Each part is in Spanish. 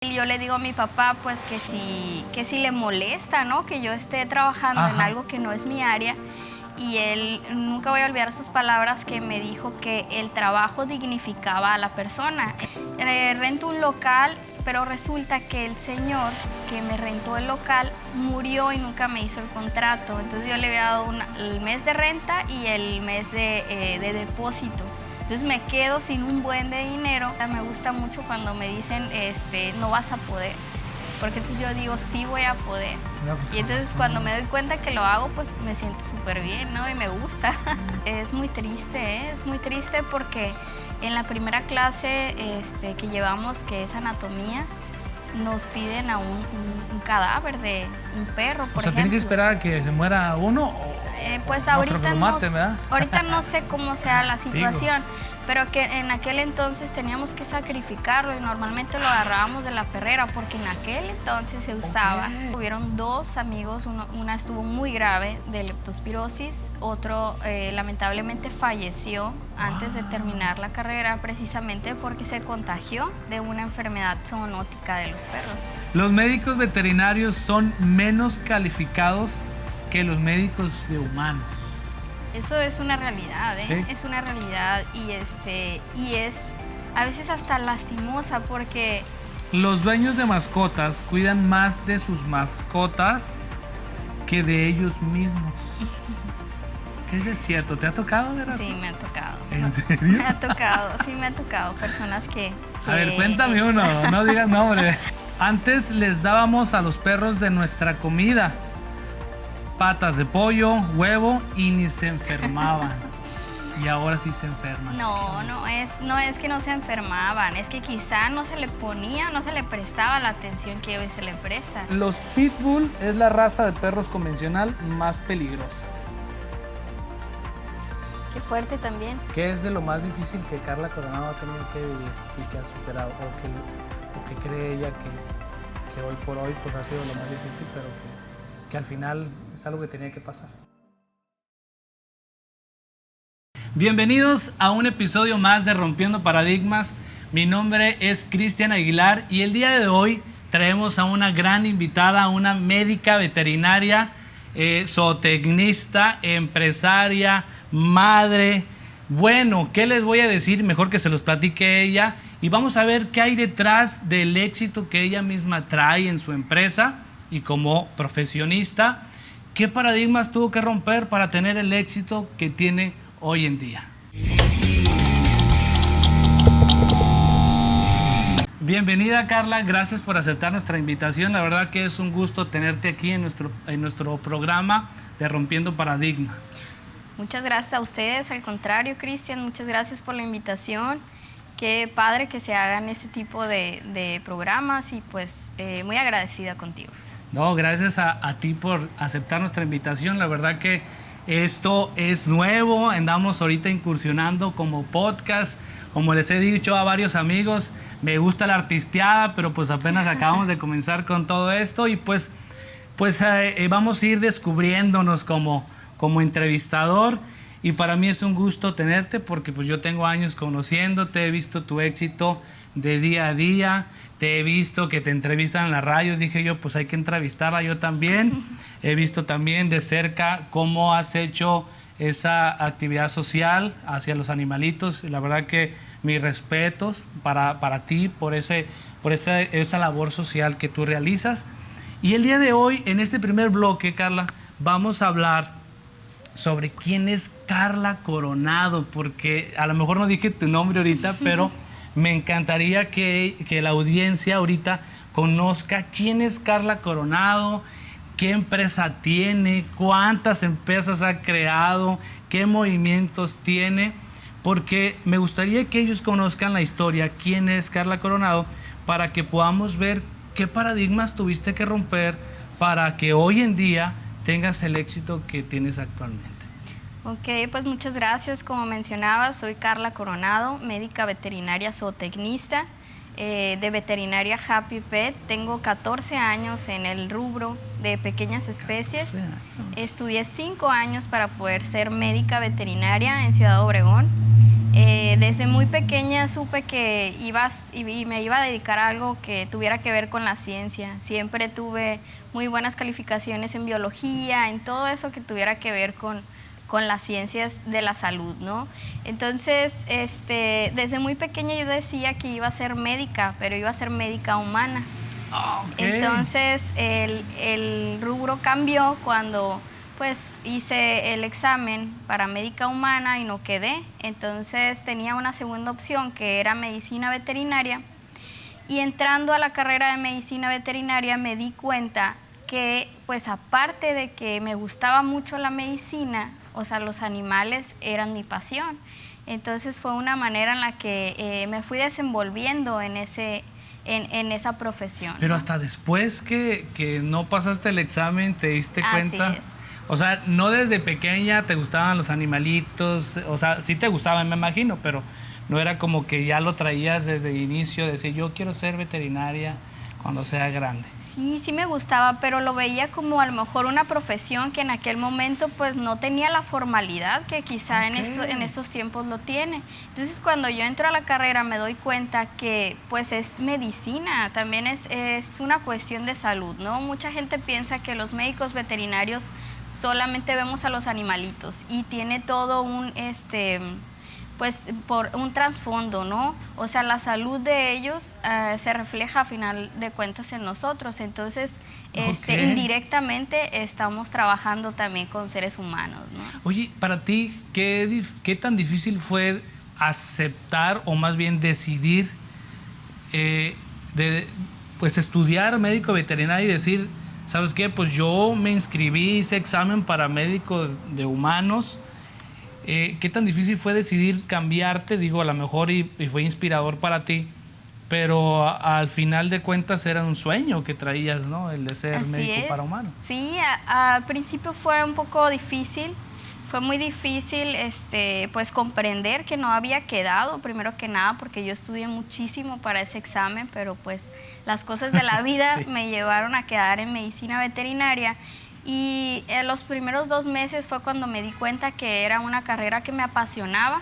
Y yo le digo a mi papá pues que si le molesta, ¿no? Que yo esté trabajando en algo que no es mi área. Y él, nunca voy a olvidar sus palabras, que me dijo que el trabajo dignificaba a la persona. Rento un local, pero resulta que el señor que me rentó el local murió y nunca me hizo el contrato. Entonces yo le había dado el mes de renta y el mes de depósito. Entonces me quedo sin un buen de dinero. Me gusta mucho cuando me dicen, no vas a poder. Porque entonces yo digo, sí voy a poder. No, pues, y entonces cuando me doy cuenta que lo hago, pues me siento súper bien, ¿no? Y me gusta. Es muy triste, ¿eh? Es muy triste porque en la primera clase que llevamos, que es anatomía, nos piden a un cadáver de un perro, por ejemplo. ¿Tiene que esperar a que se muera uno? Pues no ahorita, creo que lo maten, ¿verdad? Ahorita no sé cómo sea la situación, pero que en aquel entonces teníamos que sacrificarlo y normalmente lo agarrábamos de la perrera porque en aquel entonces se usaba. Hubieron dos amigos, una estuvo muy grave de leptospirosis, otro lamentablemente falleció antes de terminar la carrera precisamente porque se contagió de una enfermedad zoonótica de los perros. ¿Los médicos veterinarios son menos calificados que los médicos de humanos? Eso es una realidad, ¿eh? ¿Sí? Es una realidad y es a veces hasta lastimosa porque... Los dueños de mascotas cuidan más de sus mascotas que de ellos mismos. ¿Eso es cierto? ¿Te ha tocado, verdad? Sí, me ha tocado. ¿En serio? Me ha tocado, sí me ha tocado. Personas que a ver, cuéntame uno, no digas nombre. Antes les dábamos a los perros de nuestra comida patas de pollo, huevo y ni se enfermaban. Y ahora sí se enferman. No es que no se enfermaban, es que quizá no se le ponía, no se le prestaba la atención que hoy se le presta. Los pitbull es la raza de perros convencional más peligrosa. Qué fuerte también. ¿Qué es de lo más difícil que Carla Coronado ha tenido que vivir y que ha superado? O que cree ella que hoy por hoy pues ha sido lo más difícil, pero que al final es algo que tenía que pasar. Bienvenidos a un episodio más de Rompiendo Paradigmas. Mi nombre es Cristian Aguilar y el día de hoy traemos a una gran invitada, una médica veterinaria, zootecnista, empresaria, madre. Bueno, ¿qué les voy a decir? Mejor que se los platique ella y vamos a ver qué hay detrás del éxito que ella misma trae en su empresa. Y como profesionista, ¿qué paradigmas tuvo que romper para tener el éxito que tiene hoy en día? Bienvenida, Carla, gracias por aceptar nuestra invitación. La verdad que es un gusto tenerte aquí en nuestro programa de Rompiendo Paradigmas. Muchas gracias a ustedes, al contrario, Cristian, muchas gracias por la invitación. Qué padre que se hagan este tipo de programas y pues muy agradecida contigo. No, gracias a ti por aceptar nuestra invitación. La verdad que esto es nuevo, andamos ahorita incursionando como podcast. Como les he dicho a varios amigos, me gusta la artisteada, pero pues apenas acabamos de comenzar con todo esto y pues vamos a ir descubriéndonos como entrevistador. Y para mí es un gusto tenerte porque pues yo tengo años conociéndote, he visto tu éxito de día a día, te he visto que te entrevistan en la radio, dije yo pues hay que entrevistarla yo también. He visto también de cerca cómo has hecho esa actividad social hacia los animalitos y la verdad que mis respetos para ti por esa labor social que tú realizas. Y el día de hoy, en este primer bloque, Carla, vamos a hablar sobre quién es Carla Coronado, porque a lo mejor no dije tu nombre ahorita, pero me encantaría que la audiencia ahorita conozca quién es Carla Coronado, qué empresa tiene, cuántas empresas ha creado, qué movimientos tiene, porque me gustaría que ellos conozcan la historia, quién es Carla Coronado, para que podamos ver qué paradigmas tuviste que romper para que hoy en día tengas el éxito que tienes actualmente. Ok, pues muchas gracias. Como mencionaba, soy Carla Coronado, médica veterinaria zootecnista de veterinaria Happy Pet. Tengo 14 años en el rubro de pequeñas especies. Estudié 5 años para poder ser médica veterinaria en Ciudad Obregón Desde muy pequeña supe que me iba a dedicar a algo que tuviera que ver con la ciencia. Siempre tuve muy buenas calificaciones en biología, en todo eso que tuviera que ver con las ciencias de la salud, ¿no? Entonces, desde muy pequeña yo decía que iba a ser médica, pero iba a ser médica humana. Okay. Entonces, el rubro cambió cuando pues hice el examen para médica humana y no quedé. Entonces tenía una segunda opción que era medicina veterinaria, y entrando a la carrera de medicina veterinaria me di cuenta que pues aparte de que me gustaba mucho la medicina, o sea, los animales eran mi pasión. Entonces fue una manera en la que me fui desenvolviendo en esa profesión. Pero ¿no? hasta después que no pasaste el examen, ¿te diste cuenta? Así es. O sea, no desde pequeña te gustaban los animalitos, o sea, sí te gustaban, me imagino, pero no era como que ya lo traías desde el inicio, decir yo quiero ser veterinaria cuando sea grande. Sí me gustaba, pero lo veía como a lo mejor una profesión que en aquel momento pues no tenía la formalidad que quizá en estos tiempos lo tiene. Entonces cuando yo entro a la carrera me doy cuenta que pues es medicina, también es una cuestión de salud, ¿no? Mucha gente piensa que los médicos veterinarios solamente vemos a los animalitos y tiene todo pues por un trasfondo, ¿no? O sea, la salud de ellos se refleja a final de cuentas en nosotros. Entonces, indirectamente estamos trabajando también con seres humanos, ¿no? Oye, para ti, ¿qué tan difícil fue aceptar o más bien decidir pues estudiar médico veterinario y decir, ¿sabes qué? Pues yo me inscribí, hice examen para médico de humanos. ¿Qué tan difícil fue decidir cambiarte? Digo, a lo mejor y fue inspirador para ti, pero al final de cuentas era un sueño que traías, ¿no? El de ser Así médico es. para humanos. Sí, al principio fue un poco difícil. Fue muy difícil pues comprender que no había quedado, primero que nada, porque yo estudié muchísimo para ese examen, pero pues las cosas de la vida Sí. me llevaron a quedar en medicina veterinaria. Y en los primeros 2 meses fue cuando me di cuenta que era una carrera que me apasionaba.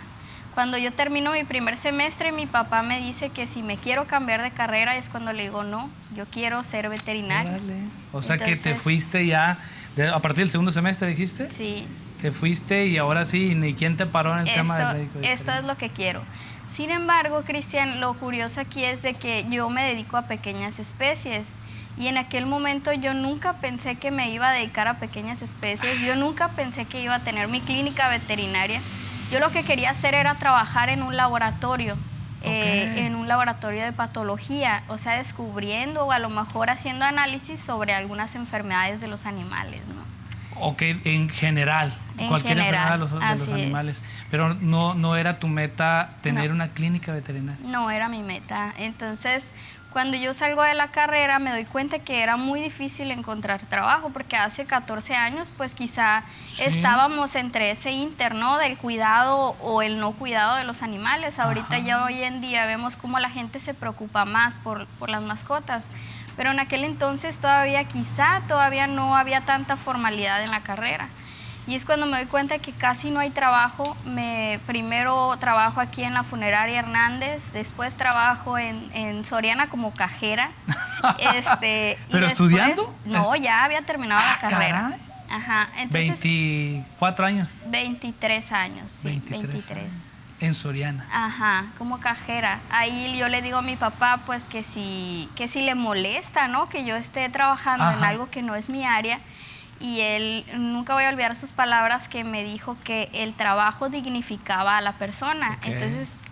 Cuando yo termino mi primer semestre, mi papá me dice que si me quiero cambiar de carrera, es cuando le digo, no, yo quiero ser veterinaria. Órale. O sea, que te Entonces, fuiste ya, a partir del segundo semestre, ¿dijiste? Sí. Te fuiste y ahora sí, ni quién te paró en el tema del médico veterinario. Esto es lo que quiero. Sin embargo, Cristian, lo curioso aquí es de que yo me dedico a pequeñas especies. Y en aquel momento yo nunca pensé que me iba a dedicar a pequeñas especies, yo nunca pensé que iba a tener mi clínica veterinaria. Yo lo que quería hacer era trabajar en un laboratorio, en un laboratorio de patología, o sea, descubriendo o a lo mejor haciendo análisis sobre algunas enfermedades de los animales, ¿no? Ok, en general, cualquier enfermedad de los animales. Pero no era tu meta tener una clínica veterinaria. No era mi meta. Entonces, cuando yo salgo de la carrera me doy cuenta que era muy difícil encontrar trabajo, porque hace 14 años pues quizá estábamos entre ese inter, ¿no? Del cuidado o el no cuidado de los animales. Ahorita ya hoy en día vemos cómo la gente se preocupa más por las mascotas, pero en aquel entonces todavía no había tanta formalidad en la carrera. Y es cuando me doy cuenta que casi no hay trabajo. Primero trabajo aquí en la funeraria Hernández, después trabajo en Soriana como cajera. ¿Pero estudiando? No, ya había terminado la carrera. Caray. Ajá. Entonces, 24 años. 23 años, sí, 23. Años. En Soriana. Ajá, como cajera. Ahí yo le digo a mi papá pues que si le molesta, ¿no? Que yo esté trabajando en algo que no es mi área. Y él, nunca voy a olvidar sus palabras, que me dijo que el trabajo dignificaba a la persona. Okay. Entonces,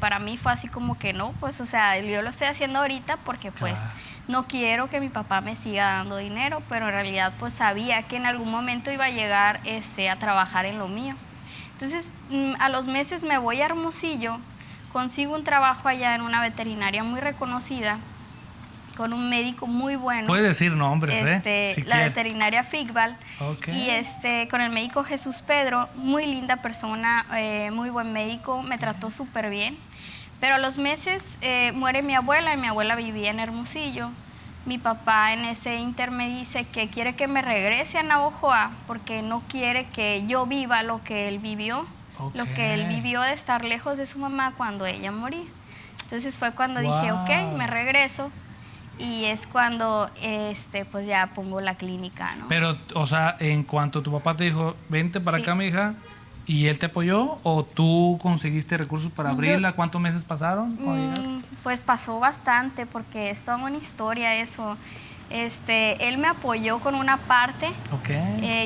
para mí fue así como que no, pues, o sea, yo lo estoy haciendo ahorita porque, pues, no quiero que mi papá me siga dando dinero, pero en realidad, pues, sabía que en algún momento iba a llegar, a trabajar en lo mío. Entonces, a los meses me voy a Hermosillo, consigo un trabajo allá en una veterinaria muy reconocida, con un médico muy bueno. Puedes decir nombres, si la quieres. Veterinaria Figval. Okay. Y con el médico Jesús Pedro, muy linda persona, muy buen médico, me trató súper bien. Pero a los meses muere mi abuela, y mi abuela vivía en Hermosillo. Mi papá en ese inter me dice que quiere que me regrese a Navojoa porque no quiere que yo viva lo que él vivió. lo que él vivió de estar lejos de su mamá cuando ella moría. Entonces fue cuando dije, ok, me regreso. Y es cuando pues ya pongo la clínica, ¿no? Pero, o sea, en cuanto tu papá te dijo, vente para acá, mi hija, ¿y él te apoyó o tú conseguiste recursos para abrirla? ¿Cuántos meses pasaron cuando llegaste? Pues pasó bastante porque es toda una historia eso. Él me apoyó con una parte.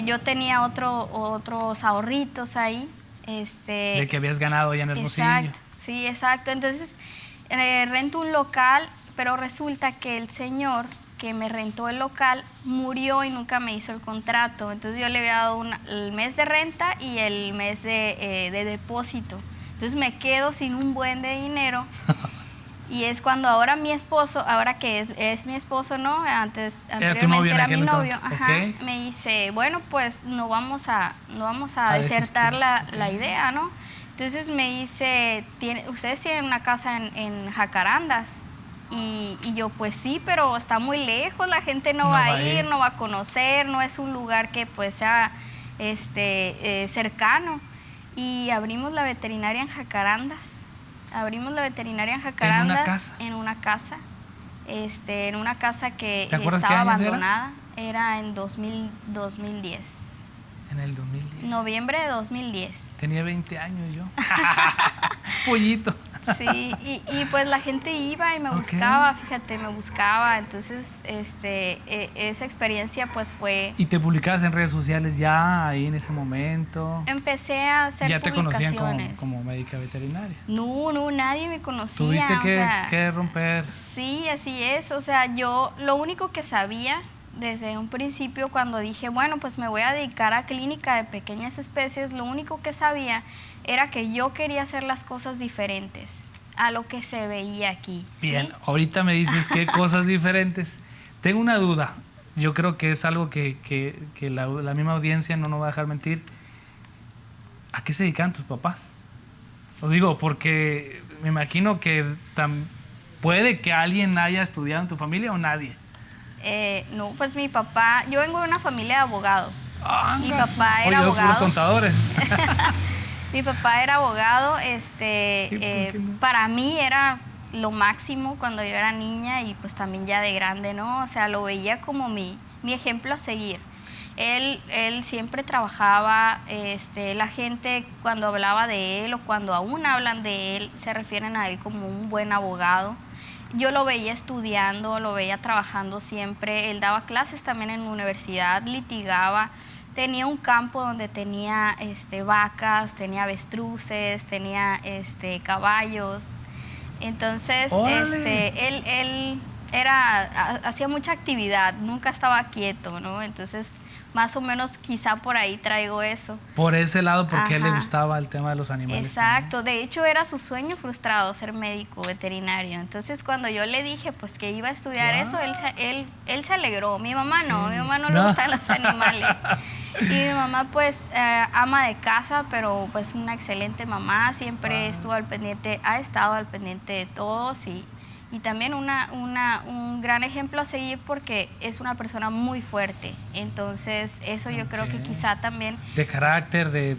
Yo tenía otros ahorritos ahí. De que habías ganado ya en Hermosillo. Exacto, sí, exacto. Entonces, rento un local, pero resulta que el señor que me rentó el local murió y nunca me hizo el contrato. Entonces yo le había dado el mes de renta y el mes de depósito. Entonces me quedo sin un buen de dinero. Y es cuando ahora mi esposo, ahora que es mi esposo, ¿no? Anteriormente era mi novio, me dice, bueno, pues no vamos a desertar la idea, ¿no? Entonces me dice, ustedes tienen una casa en Jacarandas. Y yo, pues sí, pero está muy lejos, la gente no va a ir, no va a conocer, no es un lugar que pues sea cercano. Y abrimos la veterinaria en Jacarandas. En una casa que estaba abandonada. Era en 2010. En el 2010. Noviembre de 2010. Tenía 20 años yo. Pollito. Sí, y pues la gente iba y me buscaba, fíjate, me buscaba. Entonces, esa experiencia pues fue... ¿Y te publicabas en redes sociales ya ahí en ese momento? Empecé a hacer publicaciones. ¿Ya te conocían como médica veterinaria? No, nadie me conocía. ¿Tuviste que romper? Sí, así es. O sea, yo lo único que sabía desde un principio cuando dije, bueno, pues me voy a dedicar a clínica de pequeñas especies, lo único que sabía era que yo quería hacer las cosas diferentes a lo que se veía aquí. Bien, ahorita me dices qué cosas diferentes. Tengo una duda, yo creo que es algo que la misma audiencia no nos va a dejar mentir. ¿A qué se dedican tus papás? Lo digo porque me imagino que puede que alguien haya estudiado en tu familia o nadie. No, pues mi papá, yo vengo de una familia de abogados. Mi papá era abogado. Puros contadores. Mi papá era abogado, para mí era lo máximo cuando yo era niña y pues también ya de grande, ¿no? O sea, lo veía como mi ejemplo a seguir. Él siempre trabajaba, la gente cuando hablaba de él o cuando aún hablan de él, se refieren a él como un buen abogado. Yo lo veía estudiando, lo veía trabajando siempre. Él daba clases también en la universidad, litigaba. Tenía un campo donde tenía vacas, tenía avestruces, tenía caballos. Entonces, él hacía mucha actividad, nunca estaba quieto, ¿no? Entonces, más o menos quizá por ahí traigo eso. Por ese lado, porque a él le gustaba el tema de los animales. Exacto, de hecho era su sueño frustrado ser médico veterinario. Entonces cuando yo le dije pues que iba a estudiar eso, él se alegró. Mi mamá no le gustan los animales. Y mi mamá pues ama de casa, pero pues una excelente mamá, siempre estuvo al pendiente, ha estado al pendiente de todos y también un gran ejemplo a seguir porque es una persona muy fuerte. Entonces, eso yo creo que quizá también... De carácter, de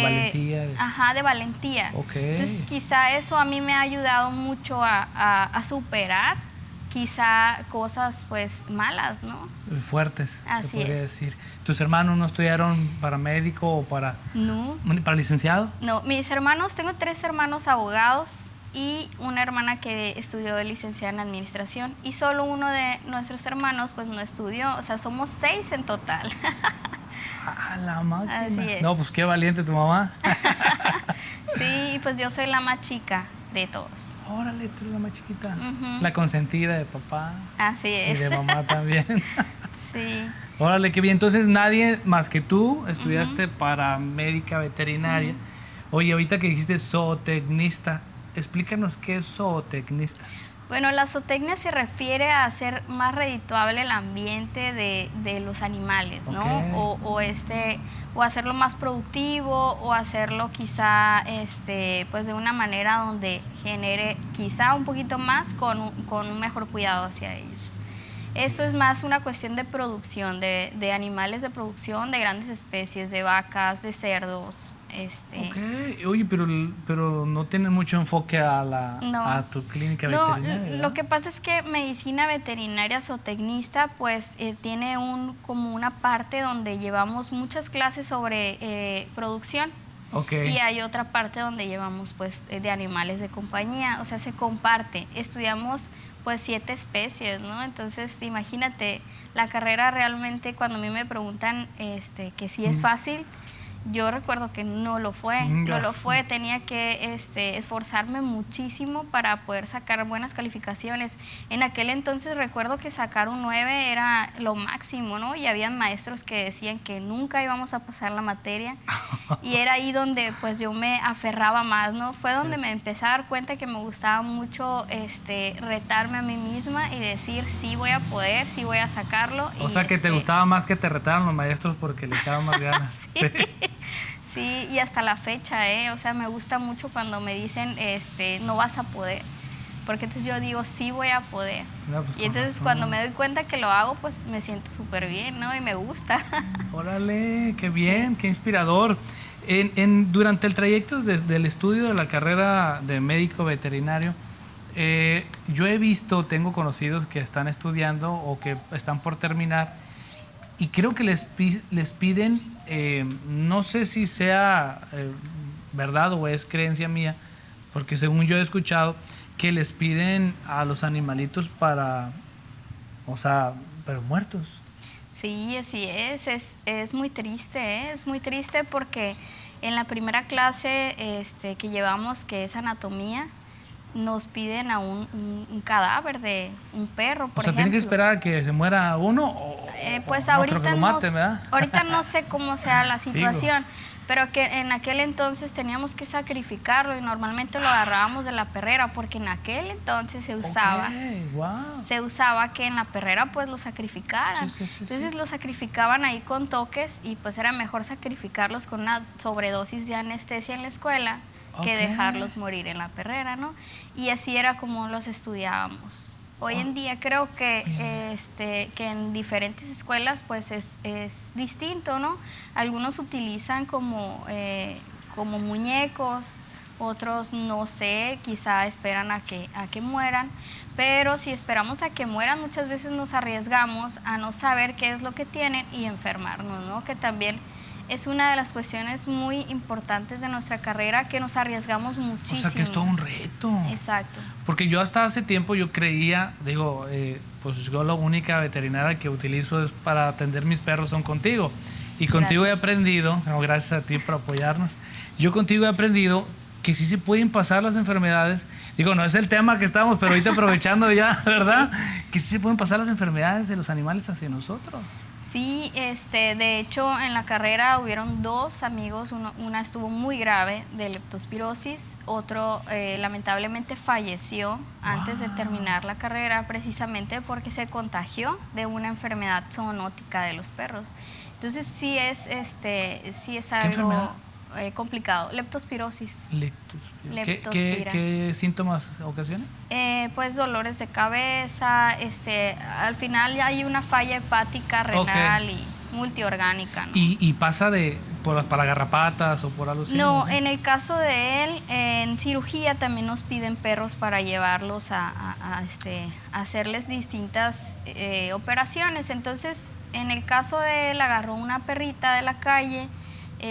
valentía. De valentía. Entonces, quizá eso a mí me ha ayudado mucho a superar quizá cosas pues malas, ¿no? Fuertes, así se podría es. decir. ¿Tus hermanos no estudiaron para médico o para licenciado? No, mis hermanos, tengo 3 hermanos abogados y una hermana que estudió de licenciada en administración y solo uno de nuestros hermanos pues no estudió, o sea, somos 6 en total. La máquina. Así es. No, pues qué valiente tu mamá. Sí, pues yo soy la más chica de todos. Órale, tú eres la más chiquita. La consentida de papá. Así es. Y de mamá también. Sí. Órale, qué bien. Entonces nadie más que tú estudiaste para médica veterinaria. Oye, ahorita que dijiste zootecnista, explícanos qué es zootecnista. Bueno, la zootecnia se refiere a hacer más redituable el ambiente de los animales, ¿no? O hacerlo más productivo o hacerlo quizá pues de una manera donde genere quizá un poquito más con un mejor cuidado hacia ellos. Esto es más una cuestión de producción, de animales de producción, de grandes especies, de vacas, de cerdos, Ok, oye, pero no tiene mucho enfoque a tu clínica veterinaria, ¿verdad? Lo que pasa es que medicina veterinaria zootecnista pues tiene como una parte donde llevamos muchas clases sobre producción. Okay. Y hay otra parte donde llevamos pues de animales de compañía, o sea, se comparte. Estudiamos pues 7 especies, ¿no? Entonces, imagínate, la carrera realmente cuando a mí me preguntan que si es fácil, yo recuerdo que no lo fue, tenía que esforzarme muchísimo para poder sacar buenas calificaciones. En aquel entonces recuerdo que sacar un 9 era lo máximo, ¿no? Y había maestros que decían que nunca íbamos a pasar la materia y era ahí donde pues yo me aferraba más, ¿no? Fue donde me empecé a dar cuenta que me gustaba mucho retarme a mí misma y decir sí voy a poder, sí voy a sacarlo. O sea, que te gustaba más que te retaran los maestros porque le echaban más ganas. Sí. Sí, y hasta la fecha, o sea, me gusta mucho cuando me dicen, no vas a poder, porque entonces yo digo, sí voy a poder. No, pues y entonces cuando me doy cuenta que lo hago, pues me siento súper bien, ¿no? Y me gusta. Órale, qué bien, qué inspirador. Durante el trayecto del estudio de la carrera de médico veterinario, yo he visto, tengo conocidos que están estudiando o que están por terminar, y creo que les piden, no sé si sea verdad o es creencia mía, porque según yo he escuchado, que les piden a los animalitos pero muertos. Sí, así es muy triste, es muy triste porque en la primera clase que llevamos, que es anatomía, nos piden a un cadáver de un perro, por ejemplo. ¿Tienen que esperar a que se muera uno? Pues no ahorita creo que lo maten, ¿verdad? ahorita no sé cómo sea la situación, pero que en aquel entonces teníamos que sacrificarlo y normalmente lo agarrábamos de la perrera, porque en aquel entonces se usaba, se usaba que en la perrera pues lo sacrificaran. Entonces lo sacrificaban ahí con toques y pues era mejor sacrificarlos con una sobredosis de anestesia en la escuela que dejarlos morir en la perrera, ¿no? Y así era como los estudiábamos. Hoy en día creo que en diferentes escuelas pues es distinto, ¿no? Algunos utilizan como muñecos, otros no sé, quizá esperan a que mueran, pero si esperamos a que mueran muchas veces nos arriesgamos a no saber qué es lo que tienen y enfermarnos, ¿no? Que también es una de las cuestiones muy importantes de nuestra carrera, que nos arriesgamos muchísimo. O sea, que es todo un reto. Exacto. Porque yo hasta hace tiempo yo creía, pues yo la única veterinaria que utilizo es para atender mis perros son contigo. Y contigo he aprendido, gracias a ti por apoyarnos, yo contigo he aprendido que sí se pueden pasar las enfermedades. No es el tema que estamos, pero ahorita aprovechando ya, ¿verdad? Que sí se pueden pasar las enfermedades de los animales hacia nosotros. Sí, de hecho en la carrera hubieron 2 amigos, una estuvo muy grave de leptospirosis, otro lamentablemente falleció antes de terminar la carrera precisamente porque se contagió de una enfermedad zoonótica de los perros. Entonces sí es algo complicado. Leptospirosis. ¿Qué síntomas ocasiona? Pues dolores de cabeza, al final ya hay una falla hepática, renal y multiorgánica, ¿no? ¿Y pasa para garrapatas o por algo así? No, en el caso de él, en cirugía también nos piden perros para llevarlos a hacerles distintas operaciones. Entonces, en el caso de él, agarró una perrita de la calle,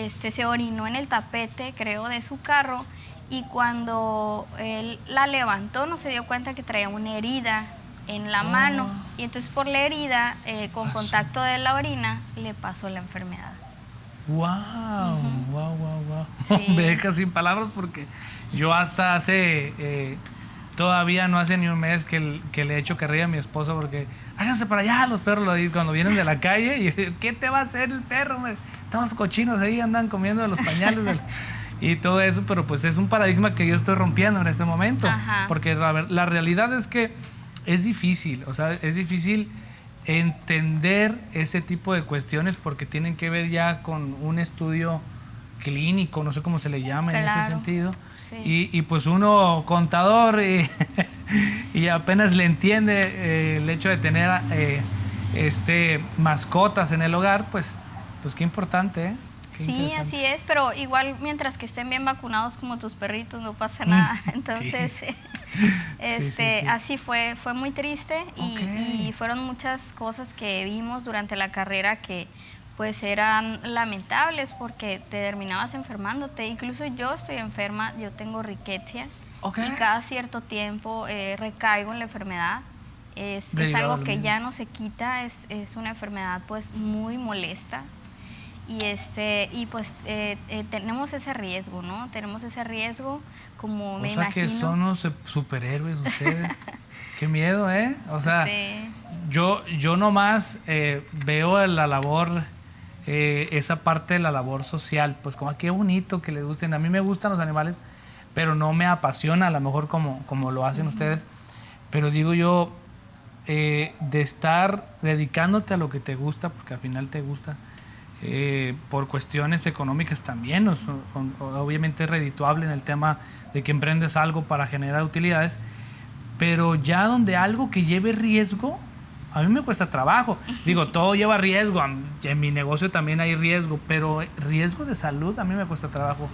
se orinó en el tapete, creo, de su carro, y cuando él la levantó no se dio cuenta que traía una herida en la mano, y entonces por la herida, con contacto de la orina, le pasó la enfermedad. ¡Wow! Sí. Me deja sin palabras porque yo hasta todavía no hace ni un mes que le he hecho carrilla a mi esposa porque háganse para allá los perros cuando vienen de la calle. Y ¿qué te va a hacer el perro? Todos cochinos ahí andan comiendo de los pañales y todo eso, pero pues es un paradigma que yo estoy rompiendo en este momento. Ajá. Porque la realidad es que es difícil, es difícil entender ese tipo de cuestiones porque tienen que ver ya con un estudio clínico, no sé cómo se le llama en ese sentido. Sí. Y pues uno contador y apenas le entiende el hecho de tener mascotas en el hogar, pues qué importante, ¿eh? Sí, así es, pero igual mientras que estén bien vacunados como tus perritos no pasa nada. Entonces, sí. así fue muy triste y fueron muchas cosas que vimos durante la carrera que pues eran lamentables porque te terminabas enfermándote. Incluso yo estoy enferma, yo tengo riqueza y cada cierto tiempo recaigo en la enfermedad. Es algo que ya no se quita, es una enfermedad pues muy molesta. Y pues tenemos ese riesgo, ¿no? Tenemos ese riesgo, como me imagino. O sea que son los superhéroes ustedes. Qué miedo, ¿eh? O sea, sí. yo nomás veo la labor, esa parte de la labor social, pues como qué bonito que les gusten. A mí me gustan los animales, pero no me apasiona a lo mejor como lo hacen ustedes. Pero digo yo, de estar dedicándote a lo que te gusta, porque al final te gusta, por cuestiones económicas también, obviamente es redituable en el tema de que emprendes algo para generar utilidades, pero ya donde algo que lleve riesgo, a mí me cuesta trabajo. Digo, todo lleva riesgo, en mi negocio también hay riesgo, pero riesgo de salud a mí me cuesta trabajo.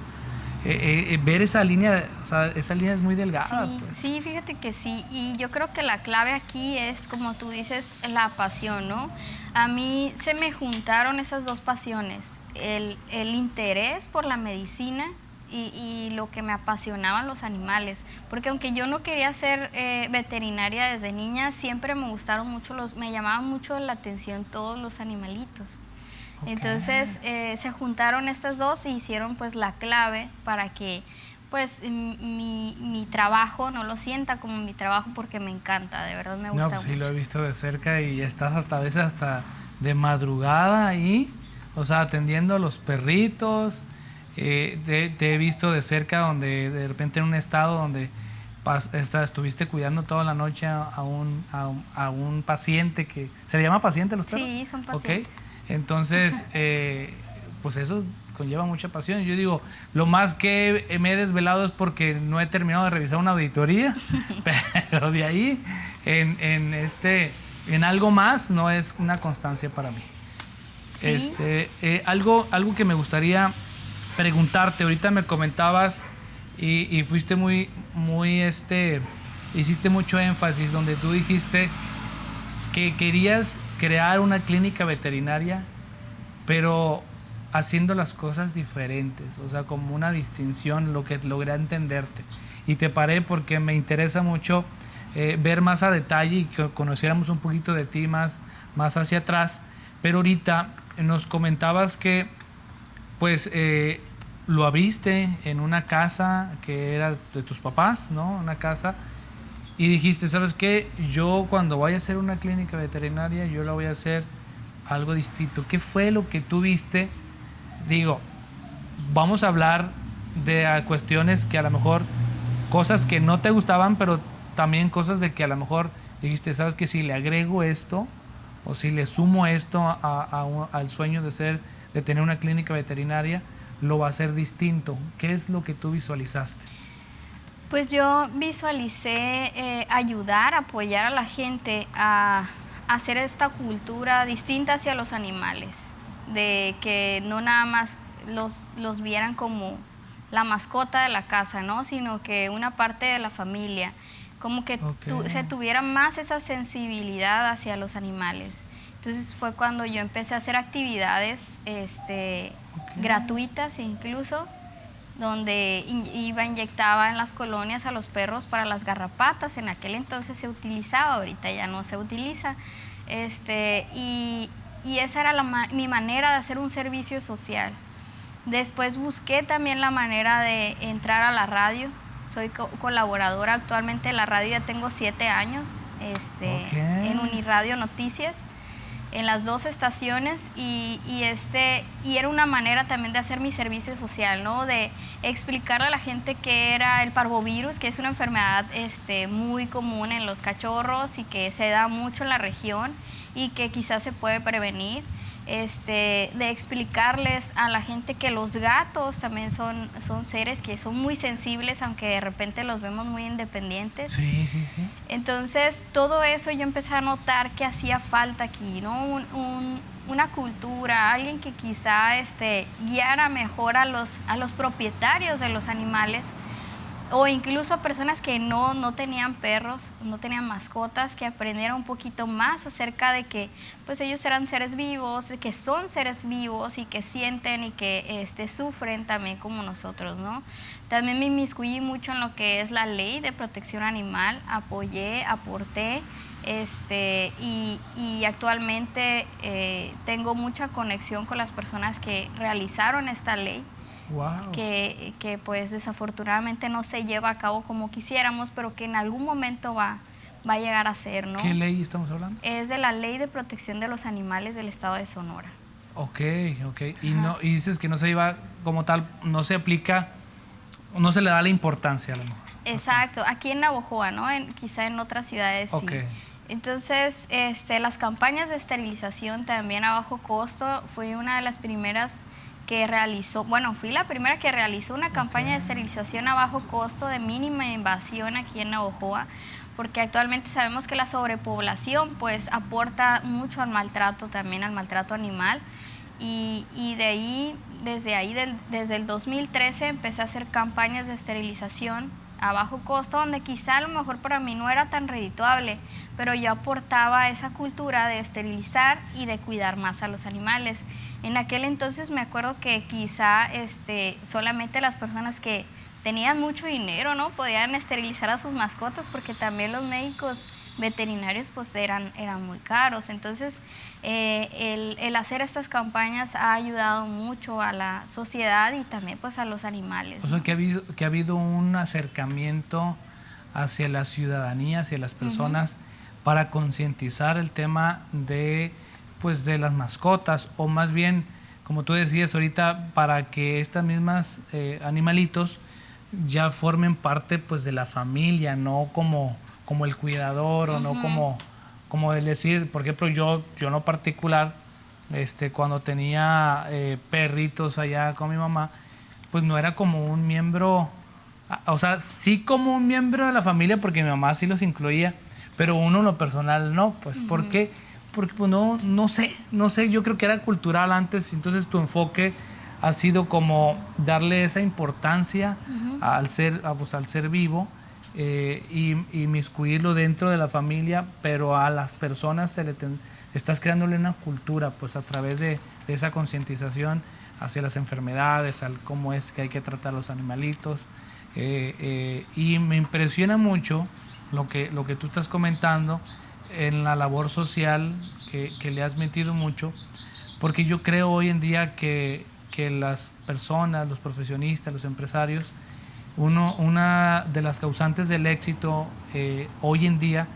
Ver esa línea, o sea, esa línea es muy delgada. Sí, pues. Sí, fíjate que sí, y yo creo que la clave aquí es, como tú dices, la pasión, ¿no? A mí se me juntaron esas dos pasiones, el interés por la medicina y lo que me apasionaban los animales, porque aunque yo no quería ser veterinaria desde niña, siempre me gustaron mucho me llamaban mucho la atención todos los animalitos. Entonces se juntaron estas dos y hicieron pues la clave para que pues mi trabajo no lo sienta como mi trabajo, porque me encanta, de verdad me gusta mucho. Sí, lo he visto de cerca y estás a veces hasta de madrugada ahí, o sea, atendiendo a los perritos. Te he visto de cerca donde de repente en un estado donde estuviste cuidando toda la noche a un paciente que... ¿Se le llama paciente a los perros? Sí, son pacientes. Entonces, pues eso conlleva mucha pasión. Yo digo, lo más que me he desvelado es porque no he terminado de revisar una auditoría, pero de ahí en algo más no es una constancia para mí. ¿Sí? Algo que me gustaría preguntarte, ahorita me comentabas y fuiste hiciste mucho énfasis donde tú dijiste que querías crear una clínica veterinaria, pero haciendo las cosas diferentes, o sea, como una distinción, lo que logré entenderte. Y te paré porque me interesa mucho ver más a detalle y que conociéramos un poquito de ti más hacia atrás. Pero ahorita nos comentabas que pues lo abriste en una casa que era de tus papás, ¿no? Una casa. Y dijiste, ¿sabes qué? Yo cuando vaya a hacer una clínica veterinaria, yo la voy a hacer algo distinto. ¿Qué fue lo que tú viste? Digo, vamos a hablar de cuestiones que a lo mejor, cosas que no te gustaban, pero también cosas de que a lo mejor dijiste, ¿sabes qué? Si le agrego esto o si le sumo esto al sueño de tener una clínica veterinaria, lo va a hacer distinto. ¿Qué es lo que tú visualizaste? Pues yo visualicé ayudar, apoyar a la gente a hacer esta cultura distinta hacia los animales, de que no nada más los vieran como la mascota de la casa, ¿no? Sino que una parte de la familia, como que se tuviera más esa sensibilidad hacia los animales. Entonces fue cuando yo empecé a hacer actividades gratuitas incluso, donde inyectaba en las colonias a los perros para las garrapatas. En aquel entonces se utilizaba, ahorita ya no se utiliza. Y esa era mi manera de hacer un servicio social. Después busqué también la manera de entrar a la radio. Soy colaboradora actualmente de la radio, ya tengo 7 años en Uniradio Noticias, en las 2 estaciones, y era una manera también de hacer mi servicio social, ¿no? De explicarle a la gente qué era el parvovirus, que es una enfermedad muy común en los cachorros y que se da mucho en la región y que quizás se puede prevenir. De explicarles a la gente que los gatos también son seres que son muy sensibles, aunque de repente los vemos muy independientes. Sí. Entonces todo eso yo empecé a notar que hacía falta aquí, ¿no? una cultura, alguien que quizá guiara mejor a los propietarios de los animales, o incluso personas que no tenían perros, no tenían mascotas, que aprendieran un poquito más acerca de que pues ellos eran seres vivos, que son seres vivos y que sienten y que sufren también como nosotros, ¿no? También me inmiscuí mucho en lo que es la ley de protección animal, apoyé, aporté, y actualmente tengo mucha conexión con las personas que realizaron esta ley. Wow. Que pues desafortunadamente no se lleva a cabo como quisiéramos, pero que en algún momento va a llegar a ser, ¿no? ¿Qué ley estamos hablando? Es de la Ley de Protección de los Animales del Estado de Sonora. Ok. Y dices que no se lleva como tal, no se aplica, no se le da la importancia a lo mejor. Exacto, aquí en Navojoa, ¿no? Quizá en otras ciudades sí. Entonces, las campañas de esterilización también a bajo costo, fui una de las primeras que realizó, fui la primera que realizó una campaña de esterilización a bajo costo de mínima invasión aquí en Navojoa, porque actualmente sabemos que la sobrepoblación pues aporta mucho al maltrato, también al maltrato animal, y desde el 2013 empecé a hacer campañas de esterilización a bajo costo, donde quizá a lo mejor para mí no era tan redituable, pero yo aportaba esa cultura de esterilizar y de cuidar más a los animales. En aquel entonces me acuerdo que quizá solamente las personas que tenían mucho dinero, ¿no?, podían esterilizar a sus mascotas, porque también los médicos veterinarios pues eran muy caros. Entonces el hacer estas campañas ha ayudado mucho a la sociedad y también pues a los animales. O sea, que ha habido un acercamiento hacia la ciudadanía, hacia las personas, para concientizar el tema de las mascotas, o más bien, como tú decías ahorita, para que estas mismas animalitos ya formen parte pues de la familia, no como el cuidador, o no como el decir, por ejemplo, yo en lo particular, cuando tenía perritos allá con mi mamá, pues no era como un miembro, o sea, sí como un miembro de la familia, porque mi mamá sí los incluía, pero uno en lo personal no, pues, ¿por qué? Porque pues no sé, yo creo que era cultural antes, entonces tu enfoque ha sido como darle esa importancia al ser vivo, y inmiscuirlo dentro de la familia, pero a las personas estás creándole una cultura pues a través de esa concientización hacia las enfermedades, al cómo es que hay que tratar a los animalitos, y me impresiona mucho lo que tú estás comentando en la labor social que le has metido mucho, porque yo creo hoy en día que las personas, los profesionistas, los empresarios, una de las causantes del éxito hoy en día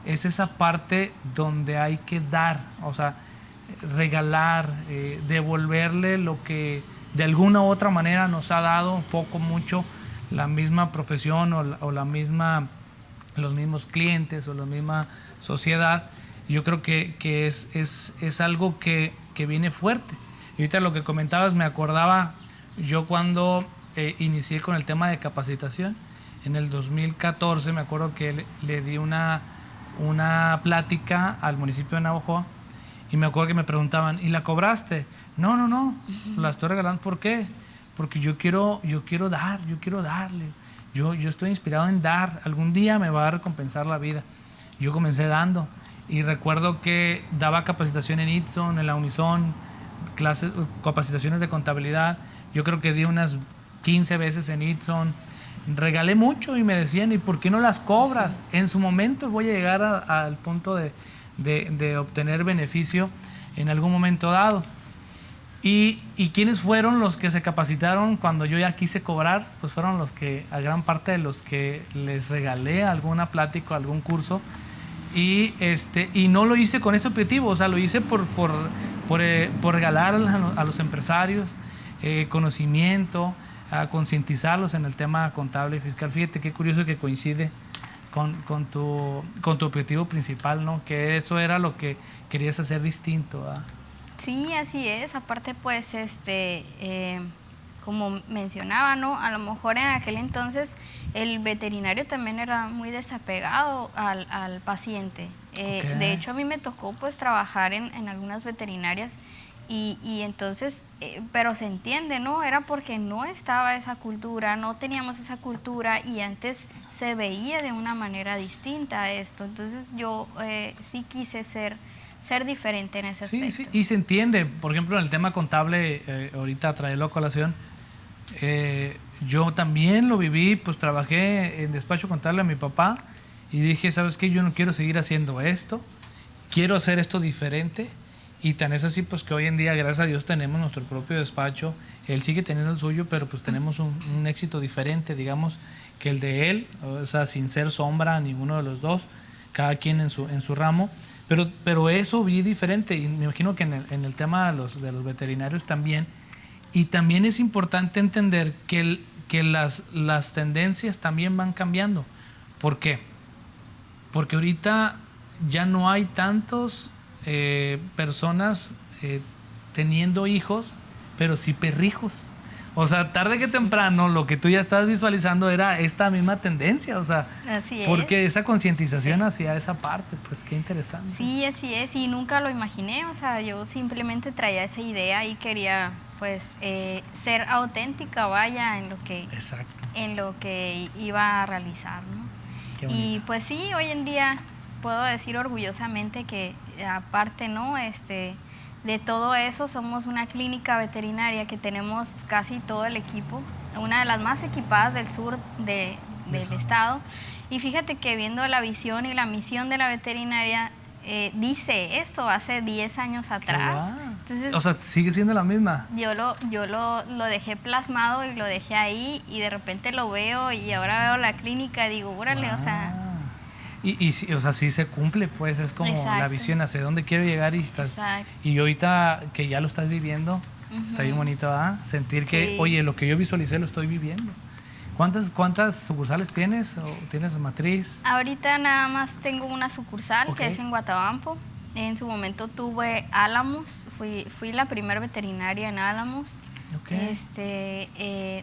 es esa parte donde hay que dar, o sea, regalar, devolverle lo que de alguna u otra manera nos ha dado poco, mucho, la misma profesión o los mismos clientes o la misma sociedad. Yo creo que es algo que viene fuerte. Y ahorita lo que comentabas, me acordaba yo cuando inicié con el tema de capacitación. En el 2014 me acuerdo que le di una plática al municipio de Navojoa, y me acuerdo que me preguntaban, ¿y la cobraste? No, la estoy regalando. ¿Por qué? Porque yo quiero darle. Yo estoy inspirado en dar. Algún día me va a recompensar la vida. Yo comencé dando, y recuerdo que daba capacitación en Itson, en la Unison, capacitaciones de contabilidad. Yo creo que di unas 15 veces en Itson. Regalé mucho y me decían, ¿y por qué no las cobras? En su momento voy a llegar al punto de obtener beneficio en algún momento dado. ¿Y quiénes fueron los que se capacitaron cuando yo ya quise cobrar? Pues fueron a gran parte de los que les regalé alguna plática, algún curso, y no lo hice con ese objetivo, o sea, lo hice por regalar a los empresarios conocimiento, a concientizarlos en el tema contable y fiscal. Fíjate qué curioso que coincide con tu objetivo principal, ¿no? Que eso era lo que querías hacer distinto, ¿verdad? Sí, así es. Aparte, pues, como mencionaba, ¿no? A lo mejor en aquel entonces el veterinario también era muy desapegado al paciente. De hecho, a mí me tocó pues trabajar en algunas veterinarias y entonces, pero se entiende, ¿no? Era porque no estaba esa cultura, no teníamos esa cultura y antes se veía de una manera distinta a esto. Entonces yo sí quise ser diferente en ese aspecto. Sí, y se entiende. Por ejemplo, en el tema contable, ahorita traerlo a colación, yo también lo viví, pues trabajé en despacho contable a mi papá y dije, ¿sabes qué? Yo no quiero seguir haciendo esto, quiero hacer esto diferente. Y tan es así pues que hoy en día, gracias a Dios, tenemos nuestro propio despacho. Él sigue teniendo el suyo, pero pues tenemos un éxito diferente, digamos, que el de él, o sea, sin ser sombra a ninguno de los dos, cada quien en su ramo. Pero eso vi diferente y me imagino que en el tema de los veterinarios también. Y también es importante entender que las tendencias también van cambiando. ¿Por qué? Porque ahorita ya no hay tantos personas teniendo hijos, pero sí perrijos. O sea, tarde que temprano lo que tú ya estás visualizando era esta misma tendencia, o sea, así porque es. esa concientización Sí. hacia esa parte, pues qué interesante. Sí, así es, y nunca lo imaginé, o sea, yo simplemente traía esa idea y quería pues ser auténtica, vaya, Exacto. en lo que iba a realizar, ¿no? Qué Y bonito. pues sí, hoy en día puedo decir orgullosamente que aparte, ¿no? De todo eso, somos una clínica veterinaria que tenemos casi todo el equipo, una de las más equipadas del sur del estado. Y fíjate que viendo la visión y la misión de la veterinaria, dice eso hace 10 años atrás. Entonces, o sea, sigue siendo la misma. yo lo dejé plasmado y lo dejé ahí y de repente lo veo y ahora veo la clínica y digo, órale, o sea... Y sí, o sea, sí se cumple, pues es como Exacto. la visión hacia dónde quiero llegar y estás. Exacto. Y ahorita que ya lo estás viviendo, está bien bonito, ¿verdad? Sentir que, Sí. oye, lo que yo visualicé lo estoy viviendo. ¿Cuántas sucursales tienes? ¿O tienes matriz? Ahorita nada más tengo una sucursal, Ok. que es en Guatabampo. En su momento tuve Álamos, fui la primera veterinaria en Álamos. Ok.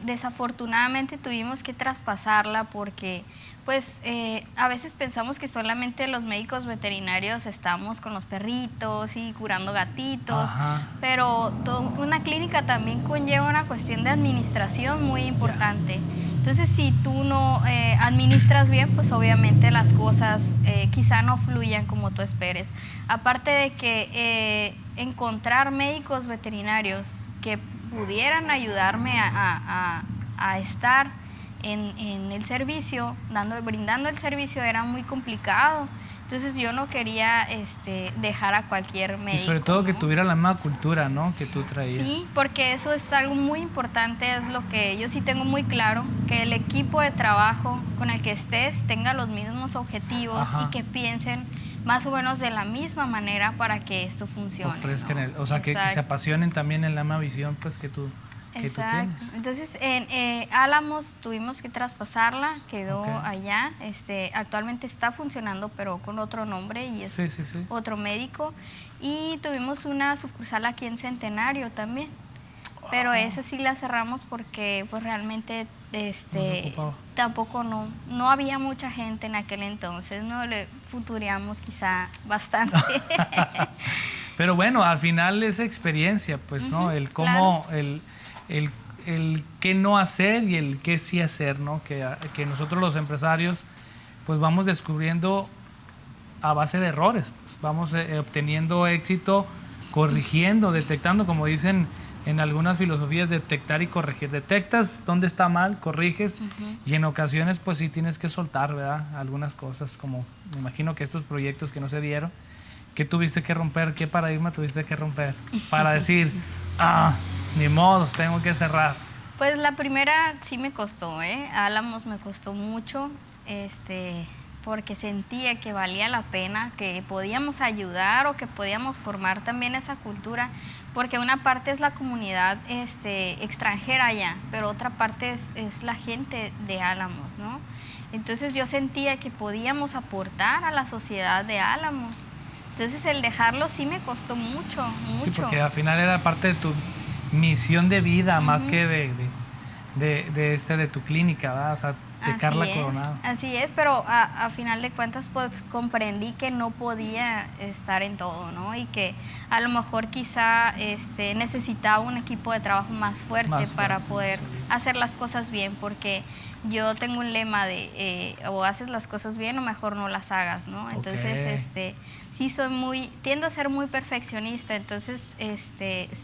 Desafortunadamente tuvimos que traspasarla porque pues a veces pensamos que solamente los médicos veterinarios estamos con los perritos y curando gatitos, Ajá. pero una clínica también conlleva una cuestión de administración muy importante. Entonces, si tú no administras bien, pues obviamente las cosas quizá no fluyan como tú esperes. Aparte de que encontrar médicos veterinarios que pudieran ayudarme a estar en el servicio, brindando el servicio, era muy complicado. Entonces yo no quería dejar a cualquier médico. Y sobre todo, ¿no?, que ¿no? tuviera la misma cultura, ¿no?, que tú traías. Sí, porque eso es algo muy importante, es lo que yo sí tengo muy claro, que el equipo de trabajo con el que estés tenga los mismos objetivos. Ajá. Y que piensen más o menos de la misma manera para que esto funcione. Ofrezcan, ¿no? o sea, que se apasionen también en la misma visión pues que tú tienes. Entonces en Álamos tuvimos que traspasarla, quedó allá. Actualmente está funcionando pero con otro nombre y es otro médico. Y tuvimos una sucursal aquí en Centenario también. Pero esa sí la cerramos porque pues realmente tampoco no había mucha gente en aquel entonces, no le futureamos quizá bastante. Pero bueno, al final es experiencia, pues, ¿no? El cómo, claro. el qué no hacer y el qué sí hacer, ¿no? Que nosotros los empresarios pues vamos descubriendo a base de errores, pues, vamos obteniendo éxito, corrigiendo, detectando, como dicen en algunas filosofías, detectar y corregir. Detectas dónde está mal, corriges, y en ocasiones pues sí tienes que soltar, ¿verdad? Algunas cosas, como me imagino que estos proyectos que no se dieron, ¿qué tuviste que romper? ¿Qué paradigma tuviste que romper? Para decir, ni modos, tengo que cerrar. Pues la primera sí me costó, Álamos me costó mucho, porque sentía que valía la pena, que podíamos ayudar o que podíamos formar también esa cultura, porque una parte es la comunidad extranjera allá, pero otra parte es la gente de Álamos, ¿no? Entonces yo sentía que podíamos aportar a la sociedad de Álamos. Entonces el dejarlo sí me costó mucho. Sí, porque al final era parte de tu misión de vida, más que de tu clínica, ¿verdad? O sea, de Carla Coronado. Así es, pero a final de cuentas pues comprendí que no podía estar en todo, ¿no? Y que a lo mejor quizá necesitaba un equipo de trabajo más fuerte para poder hacer las cosas bien, porque yo tengo un lema de o haces las cosas bien o mejor no las hagas, ¿no? Entonces, sí tiendo a ser muy perfeccionista, entonces,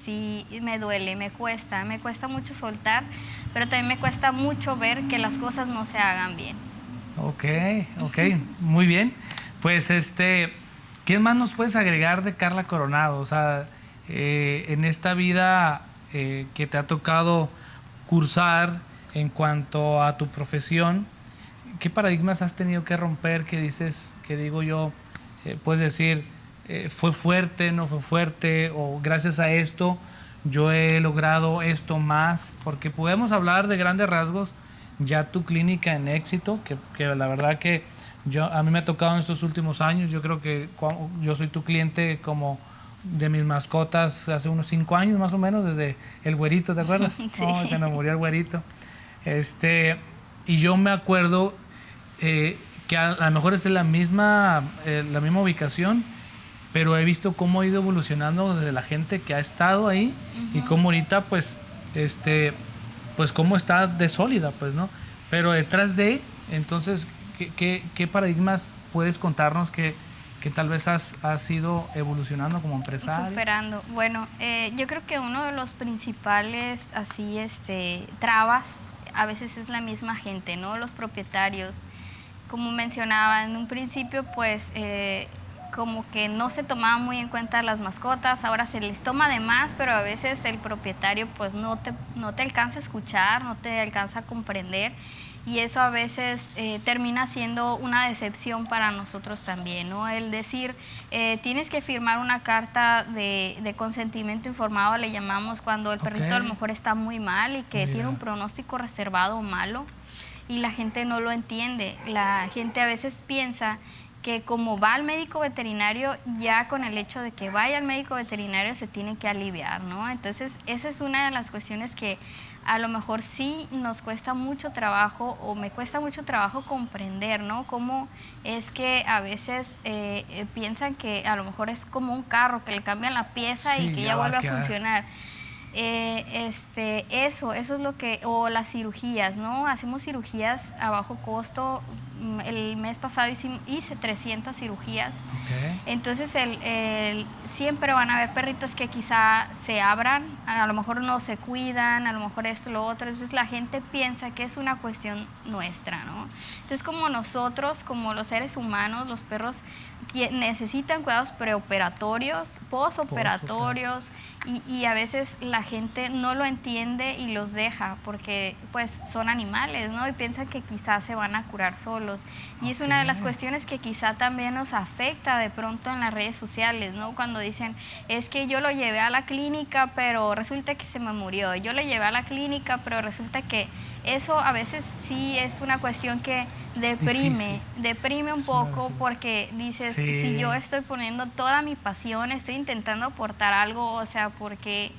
sí me duele, me cuesta mucho soltar, pero también me cuesta mucho ver que las cosas no se hagan bien. Ok, muy bien. Pues, ¿qué más nos puedes agregar de Carla Coronado? O sea, en esta vida que te ha tocado cursar en cuanto a tu profesión, ¿qué paradigmas has tenido que romper? ¿Qué dices, que digo yo, puedes decir, fue fuerte, no fue fuerte, o gracias a esto yo he logrado esto más? Porque podemos hablar de grandes rasgos ya tu clínica en éxito, que la verdad que a mí me ha tocado en estos últimos años. Yo creo que yo soy tu cliente como de mis mascotas hace unos 5 años más o menos, desde el güerito, ¿te acuerdas? Sí. Oh, se me murió el güerito. Y yo me acuerdo que a lo mejor es la misma ubicación, pero he visto cómo ha ido evolucionando desde la gente que ha estado ahí y cómo ahorita pues cómo está de sólida, pues, ¿no? Pero detrás de, entonces, ¿qué paradigmas puedes contarnos que tal vez has ido evolucionando como empresario? Superando. Bueno, yo creo que uno de los principales así trabas a veces es la misma gente, ¿no? Los propietarios. Como mencionaba en un principio, pues como que no se tomaban muy en cuenta las mascotas, ahora se les toma de más, pero a veces el propietario pues no te alcanza a escuchar, no te alcanza a comprender, y eso a veces termina siendo una decepción para nosotros también, ¿no? El decir, tienes que firmar una carta de consentimiento informado, le llamamos, cuando el perrito a lo mejor está muy mal y que tiene un pronóstico reservado o malo, y la gente no lo entiende. La gente a veces piensa que como va al médico veterinario, ya con el hecho de que vaya al médico veterinario se tiene que aliviar, ¿no? Entonces, esa es una de las cuestiones que a lo mejor sí nos cuesta mucho trabajo, o me cuesta mucho trabajo comprender, ¿no? Cómo es que a veces piensan que a lo mejor es como un carro, que le cambian la pieza y que ya vuelve a funcionar. Eso es lo que, o las cirugías, ¿no? Hacemos cirugías a bajo costo. El mes pasado hice 300 cirugías. Entonces siempre van a haber perritos que quizá se abran, a lo mejor no se cuidan, a lo mejor esto, lo otro. Entonces la gente piensa que es una cuestión nuestra, ¿no? Entonces, como nosotros, como los seres humanos, los perros necesitan cuidados preoperatorios, posoperatorios, y a veces la gente no lo entiende y los deja porque pues son animales, ¿no? Y piensan que quizás se van a curar solos. Y es una de las cuestiones que quizá también nos afecta de pronto en las redes sociales, ¿no? Cuando dicen, es que yo lo llevé a la clínica, pero resulta que se me murió. Yo lo llevé a la clínica, pero resulta que eso a veces sí es una cuestión que deprime un poco, porque dices, si yo estoy poniendo toda mi pasión, estoy intentando aportar algo, o sea, porque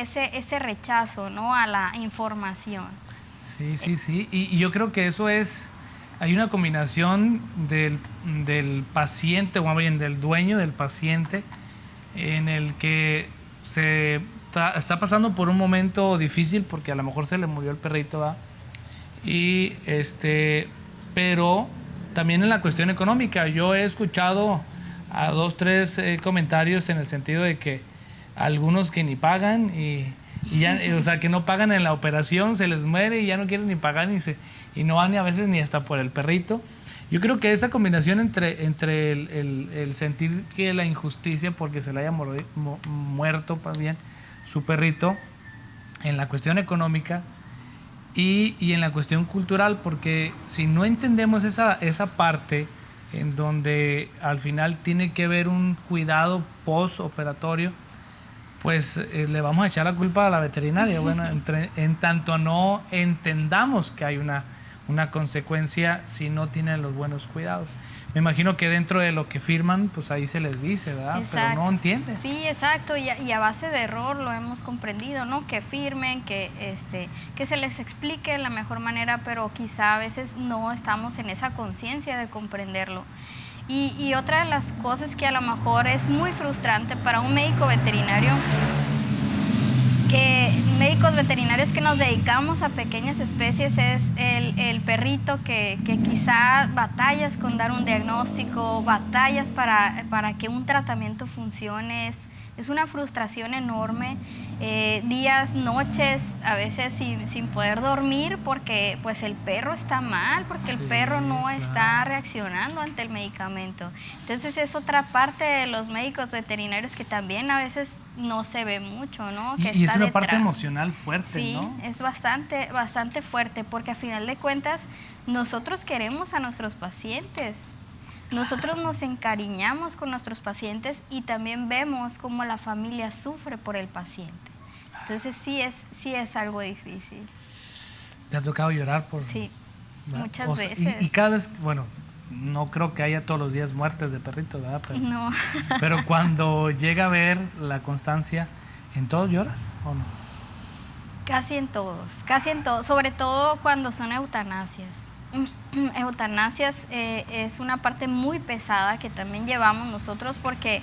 ese rechazo, ¿no?, a la información. Sí. Y yo creo que eso hay una combinación del paciente, o más bien del dueño del paciente, en el que está pasando por un momento difícil porque a lo mejor se le murió el perrito, ¿va? Y pero también en la cuestión económica. Yo he escuchado a 2, 3 comentarios en el sentido de que algunos que ni pagan y ya, o sea, que no pagan en la operación, se les muere y ya no quieren ni pagar y no van ni a veces ni hasta por el perrito. Yo creo que esta combinación entre el sentir que la injusticia porque se le haya muerto más bien su perrito, en la cuestión económica y en la cuestión cultural, porque si no entendemos esa parte en donde al final tiene que haber un cuidado postoperatorio, pues le vamos a echar la culpa a la veterinaria. Bueno, en tanto no entendamos que hay una consecuencia si no tienen los buenos cuidados. me imagino que dentro de lo que firman, pues ahí se les dice, ¿verdad? Exacto. Pero no entienden. Sí, exacto, y a base de error lo hemos comprendido, ¿no? Que firmen, que se les explique de la mejor manera, pero quizá a veces no estamos en esa conciencia de comprenderlo. Y otra de las cosas que a lo mejor es muy frustrante para un médico veterinario, que médicos veterinarios que nos dedicamos a pequeñas especies, es el perrito que quizá batallas con dar un diagnóstico, batallas para que un tratamiento funcione. Es una frustración enorme, días, noches, a veces sin poder dormir porque pues el perro está mal, porque el perro no está reaccionando ante el medicamento. Entonces es otra parte de los médicos veterinarios que también a veces no se ve mucho, ¿no? Que Y es está una detrás. parte emocional fuerte, Sí, ¿no? es bastante fuerte, porque a final de cuentas nosotros queremos a nuestros pacientes. Nosotros nos encariñamos con nuestros pacientes y también vemos cómo la familia sufre por el paciente. Entonces sí es algo difícil. ¿Te ha tocado llorar por...? Sí, ¿verdad? muchas veces. Y cada vez, bueno, no creo que haya todos los días muertes de perritos, ¿verdad? Pero, No. pero cuando llega a ver la constancia, ¿en todos lloras o no? Casi en todos, sobre todo cuando son eutanasias. Eutanasias es una parte muy pesada que también llevamos nosotros porque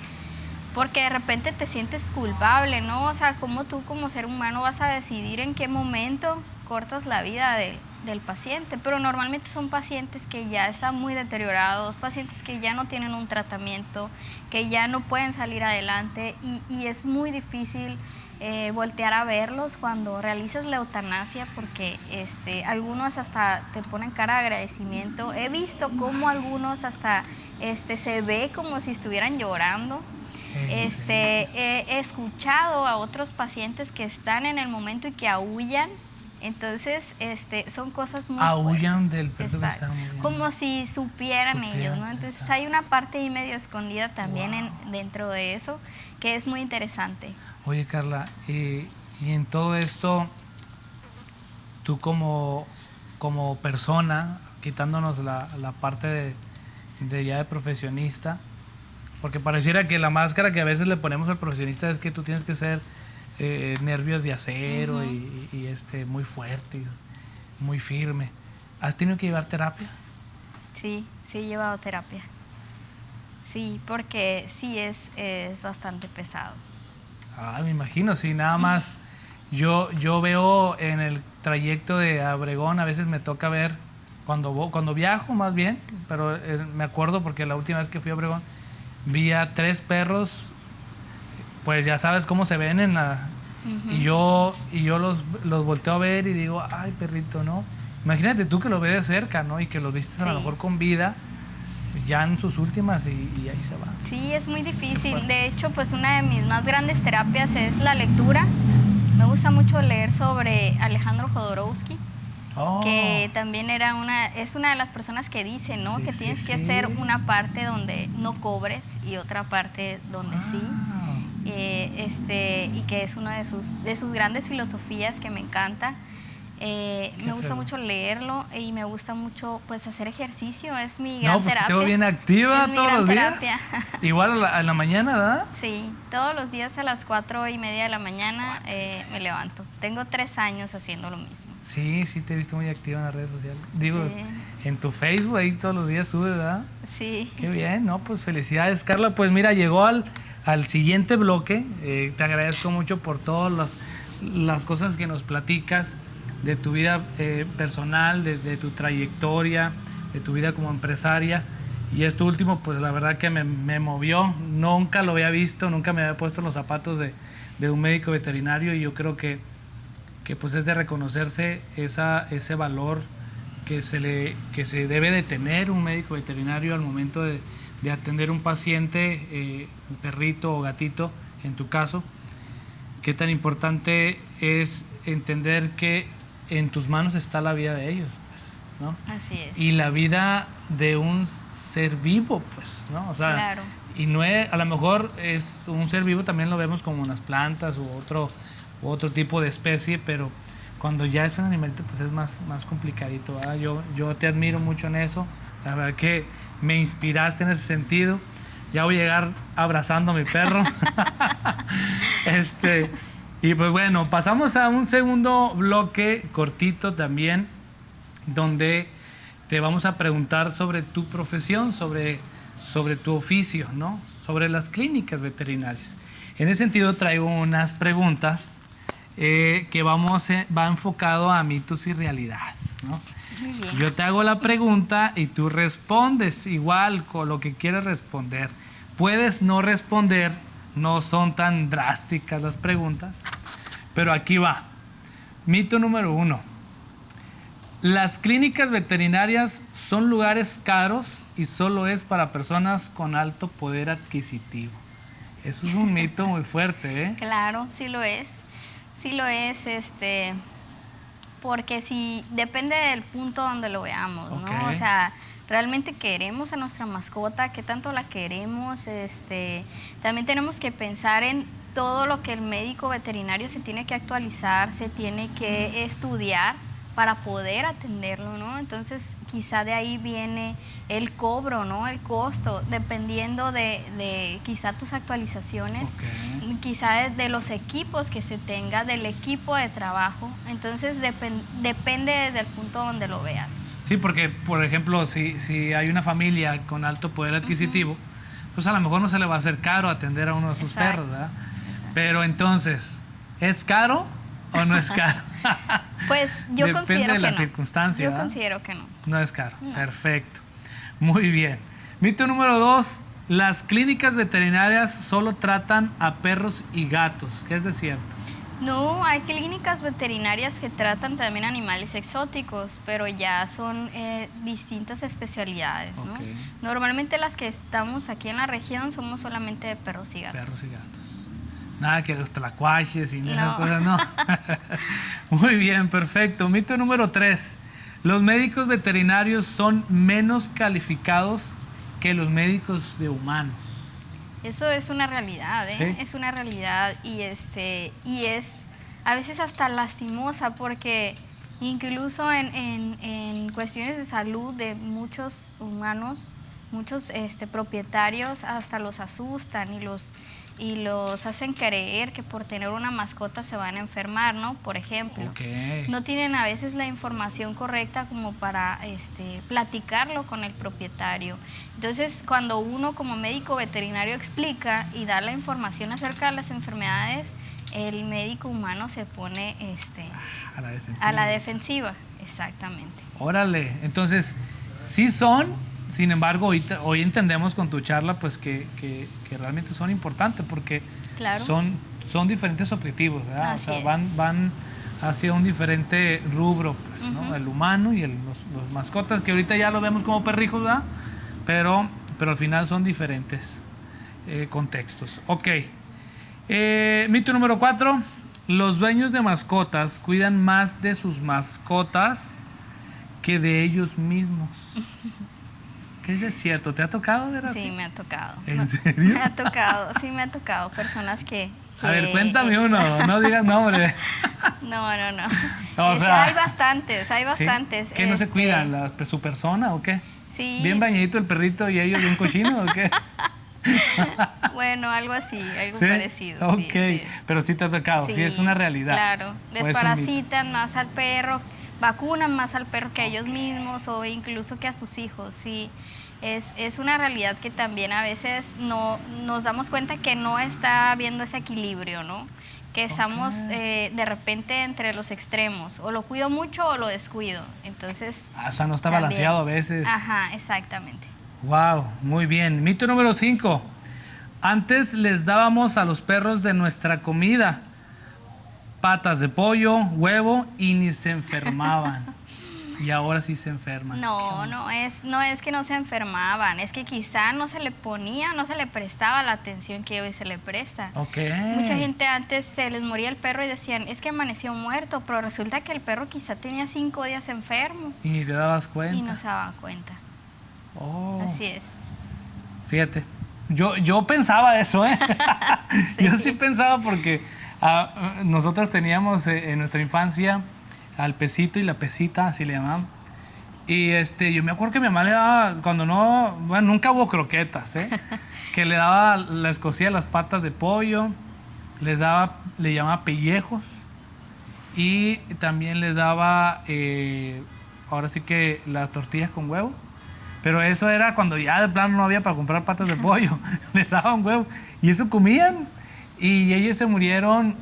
de repente te sientes culpable, ¿no? O sea, ¿cómo tú como ser humano vas a decidir en qué momento cortas la vida del paciente? Pero normalmente son pacientes que ya están muy deteriorados, pacientes que ya no tienen un tratamiento, que ya no pueden salir adelante y es muy difícil voltear a verlos cuando realizas la eutanasia, porque algunos hasta te ponen cara de agradecimiento. He visto cómo algunos hasta se ve como si estuvieran llorando. He escuchado a otros pacientes que están en el momento y que aúllan. Entonces, son cosas muy aúllan fuertes. del perro que está muriendo. Como si supieran ellos, ¿no? Entonces hay una parte ahí medio escondida también dentro de eso, que es muy interesante. Oye, Carla, y en todo esto, tú como persona, quitándonos la parte de ya de profesionista, porque pareciera que la máscara que a veces le ponemos al profesionista es que tú tienes que ser nervios de acero y muy fuerte y muy firme. ¿Has tenido que llevar terapia? Sí, he llevado terapia. Sí, porque sí es bastante pesado. Me imagino, sí, nada más. Yo veo en el trayecto de Obregón, a veces me toca ver, cuando viajo más bien, pero me acuerdo porque la última vez que fui a Obregón, vi a 3 perros, pues ya sabes cómo se ven en la... Y yo los volteo a ver y digo, ay, perrito, ¿no? Imagínate tú que lo ves de cerca, ¿no? Y que los viste a lo mejor con vida, ya en sus últimas y ahí se va. Sí, es muy difícil. De hecho, pues una de mis más grandes terapias es la lectura. Me gusta mucho leer sobre Alejandro Jodorowsky, que también es una de las personas que dice, ¿no? Que tienes que hacer una parte donde no cobres y otra parte donde sí. Y que es una de sus grandes filosofías que me encanta. Me gusta mucho leerlo y me gusta mucho pues hacer ejercicio, es mi gran terapia. Te veo bien activa todos los días. Igual a la mañana, ¿verdad? Sí, todos los días a las 4:30 de la mañana me levanto. Tengo 3 años haciendo lo mismo. Sí, te he visto muy activa en las redes sociales. Digo, en tu Facebook ahí todos los días subes, ¿verdad? Sí. Qué bien, ¿no? Pues felicidades, Carla. Pues mira, llegó al siguiente bloque. Te agradezco mucho por todas las cosas que nos platicas de tu vida personal, de tu trayectoria, de tu vida como empresaria. Y esto último, pues la verdad que me movió. Nunca lo había visto, nunca me había puesto en los zapatos de un médico veterinario, y yo creo que pues es de reconocerse ese valor que se debe de tener un médico veterinario al momento de atender un paciente, un perrito o gatito, en tu caso. Qué tan importante es entender que en tus manos está la vida de ellos, pues, ¿no? Así es. Y la vida de un ser vivo, pues, ¿no? O sea, claro. Y no es, a lo mejor es un ser vivo, también lo vemos como unas plantas u otro tipo de especie, pero cuando ya es un animalito, pues es más complicadito, ¿verdad? Yo te admiro mucho en eso. La verdad que me inspiraste en ese sentido. Ya voy a llegar abrazando a mi perro. Y pues bueno, pasamos a un segundo bloque cortito también, donde te vamos a preguntar sobre tu profesión, sobre tu oficio, ¿no? Sobre las clínicas veterinarias. En ese sentido traigo unas preguntas que va enfocado a mitos y realidades, ¿no? Muy bien. Yo te hago la pregunta y tú respondes igual con lo que quieres responder. Puedes no responder, no son tan drásticas las preguntas, pero aquí va. Mito número 1. Las clínicas veterinarias son lugares caros y solo es para personas con alto poder adquisitivo. Eso es un mito muy fuerte, ¿eh? Claro, sí lo es. Sí lo es, porque si depende del punto donde lo veamos, ¿no? Okay. O sea, realmente queremos a nuestra mascota, qué tanto la queremos, también tenemos que pensar en todo lo que el médico veterinario se tiene que actualizar, se tiene que estudiar para poder atenderlo, ¿no? Entonces, quizá de ahí viene el cobro, ¿no? El costo, dependiendo de quizá tus actualizaciones, Okay. quizá de los equipos que se tenga, del equipo de trabajo. Entonces, depende desde el punto donde lo veas. Sí, porque, por ejemplo, si hay una familia con alto poder adquisitivo, pues a lo mejor no se le va a hacer caro atender a uno de sus Exacto. perros, ¿verdad? Exacto. Pero entonces, ¿es caro o no es caro? Pues yo Depende considero de que la no. circunstancia, Yo ¿verdad? considero que no. No es caro. No. Perfecto. Muy bien. Mito número 2. Las clínicas veterinarias solo tratan a perros y gatos. ¿Qué es de cierto? No, hay clínicas veterinarias que tratan también animales exóticos, pero ya son distintas especialidades, ¿no? Ok. Normalmente las que estamos aquí en la región somos solamente de perros y gatos. Perros y gatos. Nada que los tlacuaches y No. esas cosas, no. Muy bien, perfecto. Mito número 3. Los médicos veterinarios son menos calificados que los médicos de humanos. Eso es una realidad, ¿eh? Sí. Es una realidad y es a veces hasta lastimosa porque incluso en cuestiones de salud de muchos humanos, muchos propietarios hasta los asustan y los hacen creer que por tener una mascota se van a enfermar, ¿no? Por ejemplo. Ok. No tienen a veces la información correcta como para platicarlo con el propietario. Entonces, cuando uno como médico veterinario explica y da la información acerca de las enfermedades, el médico humano se pone A la defensiva. a la defensiva. Exactamente. Órale. Entonces, sí son. Sin embargo, hoy entendemos con tu charla pues que realmente son importantes porque Claro. son diferentes objetivos, ¿verdad? Así o sea, es. van hacia un diferente rubro, pues, ¿no? El humano y los mascotas, que ahorita ya lo vemos como perrijos, ¿verdad? Pero al final son diferentes contextos. Ok. Mito número 4. Los dueños de mascotas cuidan más de sus mascotas que de ellos mismos. ¿Qué es cierto? ¿Te ha tocado ver así? Sí, me ha tocado. ¿En serio? Me ha tocado, sí me ha tocado. Personas que A ver, cuéntame uno, no digas nombre. No. O sea, hay bastantes. ¿sí? ¿Que no se cuidan su persona o qué? Sí. ¿Bien bañadito el perrito y ellos bien cochinos o qué? Bueno, algo así, algo ¿Sí? parecido. Ok, sí. pero sí te ha tocado, sí es una realidad. Claro, ¿O es un desparasitan más al perro, vacunan más al perro que a ellos mismos o incluso que a sus hijos, sí. Es una realidad que también a veces no nos damos cuenta que no está habiendo ese equilibrio, ¿no? Que estamos de repente entre los extremos, o lo cuido mucho o lo descuido, entonces... O sea, no está también. balanceado a veces. Ajá, exactamente. Wow, muy bien. Mito número 5. Antes les dábamos a los perros de nuestra comida patas de pollo, huevo y ni se enfermaban. Y ahora sí se enferman. No es que no se enfermaban, es que quizá no se le ponía, no se le prestaba la atención que hoy se le presta. Ok. Mucha gente antes se les moría el perro y decían, es que amaneció muerto, pero resulta que el perro quizá tenía 5 días enfermo Y ni te dabas cuenta. y no se daba cuenta. Oh. Así es. Fíjate, yo pensaba eso, ¿eh? Sí. Yo sí pensaba porque nosotros teníamos en nuestra infancia al pesito y la pesita, así le llamaban. Y yo me acuerdo que mi mamá le daba, cuando no, bueno, nunca hubo croquetas, que le daba, les cocía las patas de pollo, le llamaba pellejos y también les daba, ahora sí que las tortillas con huevo. Pero eso era cuando ya de plano no había para comprar patas de pollo. Le daban huevo. Y eso comían. Y ellos se murieron,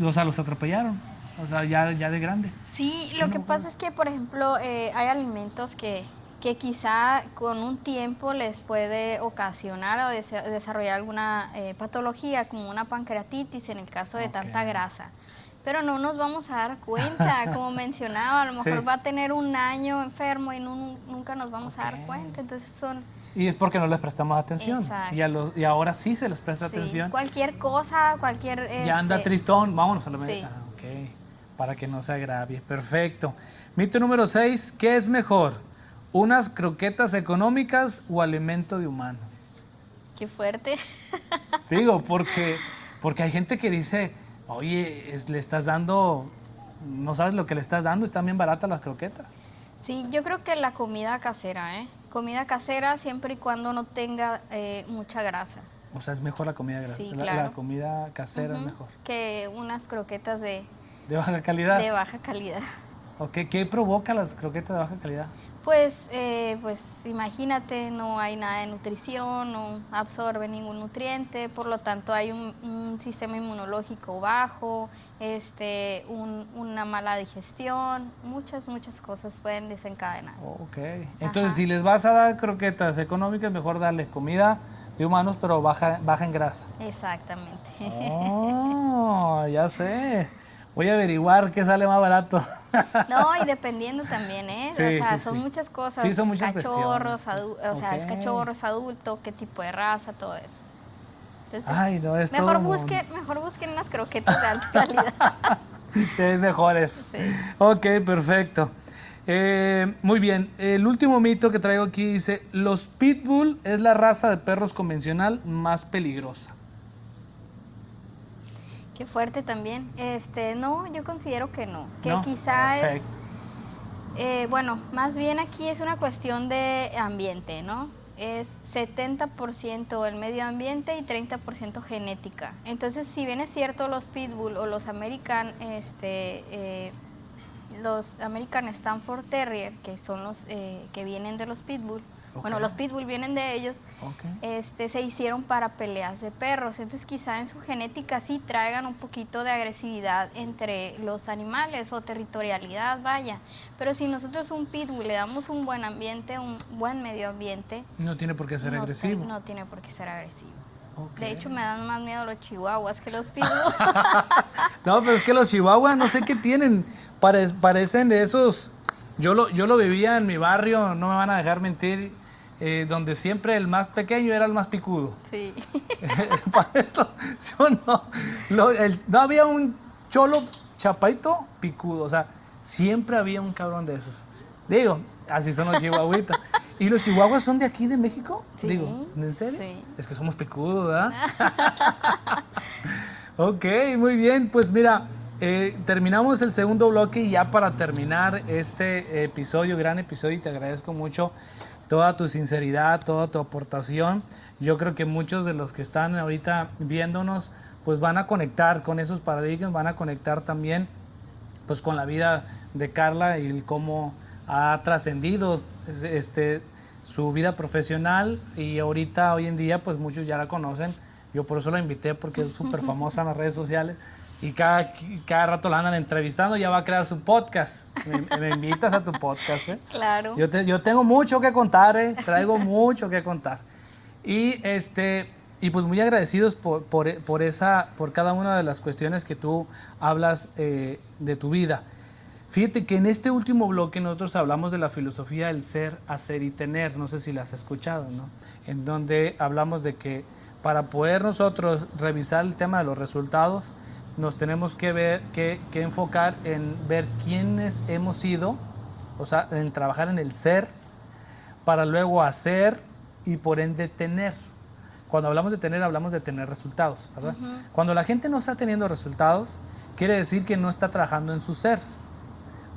o sea, los atropellaron. O sea, ya de grande. Sí, lo que pasa es que, por ejemplo, hay alimentos que quizá con un tiempo les puede ocasionar o desarrollar alguna patología, como una pancreatitis en el caso de tanta grasa. Pero no nos vamos a dar cuenta, como mencionaba, a lo mejor va a tener un año enfermo y nunca nos vamos a dar cuenta. Entonces son... Y es porque no les prestamos atención. Exacto. Y ahora sí se les presta atención. Cualquier cosa, Ya anda tristón, vámonos a la médica. Sí. Ok, para que no se agravie. Perfecto. Mito número 6, ¿qué es mejor? ¿Unas croquetas económicas o alimento de humanos? Qué fuerte. Digo, porque hay gente que dice, oye, le estás dando, no sabes lo que le estás dando, están bien baratas las croquetas. Sí, yo creo que la comida casera, comida casera siempre y cuando no tenga mucha grasa. O sea, es mejor la comida grasa. Sí, claro. La comida casera es mejor. Que unas croquetas de baja calidad. De baja calidad. Okay. ¿Qué provoca las croquetas de baja calidad? Pues imagínate, no hay nada de nutrición, no absorbe ningún nutriente, por lo tanto hay un sistema inmunológico bajo, una mala digestión, muchas cosas pueden desencadenar. Ok, entonces si les vas a dar croquetas económicas, mejor darles comida de humanos, pero baja en grasa. Exactamente. Oh, ya sé. Voy a averiguar qué sale más barato. No, y dependiendo también, Sí, o sea, sí, son sí. muchas cosas. Sí, son muchas cachorros, cuestiones. o sea, es cachorros, adulto, qué tipo de raza, todo eso. Entonces, ay, no, es mejor todo busquen unas croquetas de alta calidad. Es mejores. Sí. Ok, perfecto. Muy bien, el último mito que traigo aquí dice, los pitbull es la raza de perros convencional más peligrosa. Qué fuerte también. No, yo considero que no. Que ¿No? quizá Perfecto. bueno, más bien aquí es una cuestión de ambiente, ¿no? Es 70% el medio ambiente y 30% genética. Entonces, si bien es cierto, los pitbull o los American Stafford Terrier, que son los que vienen de los pitbull, bueno, los pitbull vienen de ellos, se hicieron para peleas de perros. Entonces quizá en su genética sí traigan un poquito de agresividad entre los animales o territorialidad, vaya. Pero si nosotros a un pitbull le damos un buen ambiente, un buen medio ambiente, no tiene por qué ser agresivo. No tiene por qué ser agresivo. Okay. De hecho, me dan más miedo los chihuahuas que los pitbull. No, pero es que los chihuahuas no sé qué tienen. Parecen de esos. Yo lo vivía en mi barrio, no me van a dejar mentir, donde siempre el más pequeño era el más picudo. Sí. Para eso, no había un cholo chapaito picudo. O sea, siempre había un cabrón de esos. Digo, así son los chihuahuitas. ¿Y los chihuahuas son de aquí, de México? Sí. Digo, ¿en serio? Sí. Es que somos picudos, ¿verdad? Ok, muy bien. Pues mira, terminamos el segundo bloque y ya para terminar este episodio, gran episodio, y te agradezco mucho toda tu sinceridad, toda tu aportación. Yo creo que muchos de los que están ahorita viéndonos, pues van a conectar con esos paradigmas, van a conectar también pues con la vida de Carla y el cómo ha trascendido su vida profesional, y ahorita, hoy en día, pues muchos ya la conocen. Yo por eso la invité, porque es súper famosa en las redes sociales y cada rato la andan entrevistando. Ya va a crear su podcast. Me invitas a tu podcast, ¿eh? Claro. Yo tengo mucho que contar, traigo mucho que contar. Y pues muy agradecidos por cada una de las cuestiones que tú hablas de tu vida. Fíjate que en este último bloque nosotros hablamos de la filosofía del ser, hacer y tener. No sé si la has escuchado, ¿no? En donde hablamos de que para poder nosotros revisar el tema de los resultados, nos tenemos que enfocar en ver quiénes hemos sido, o sea, en trabajar en el ser, para luego hacer y por ende tener. Cuando hablamos de tener, hablamos de tener resultados, ¿verdad? Cuando la gente no está teniendo resultados, quiere decir que no está trabajando en su ser.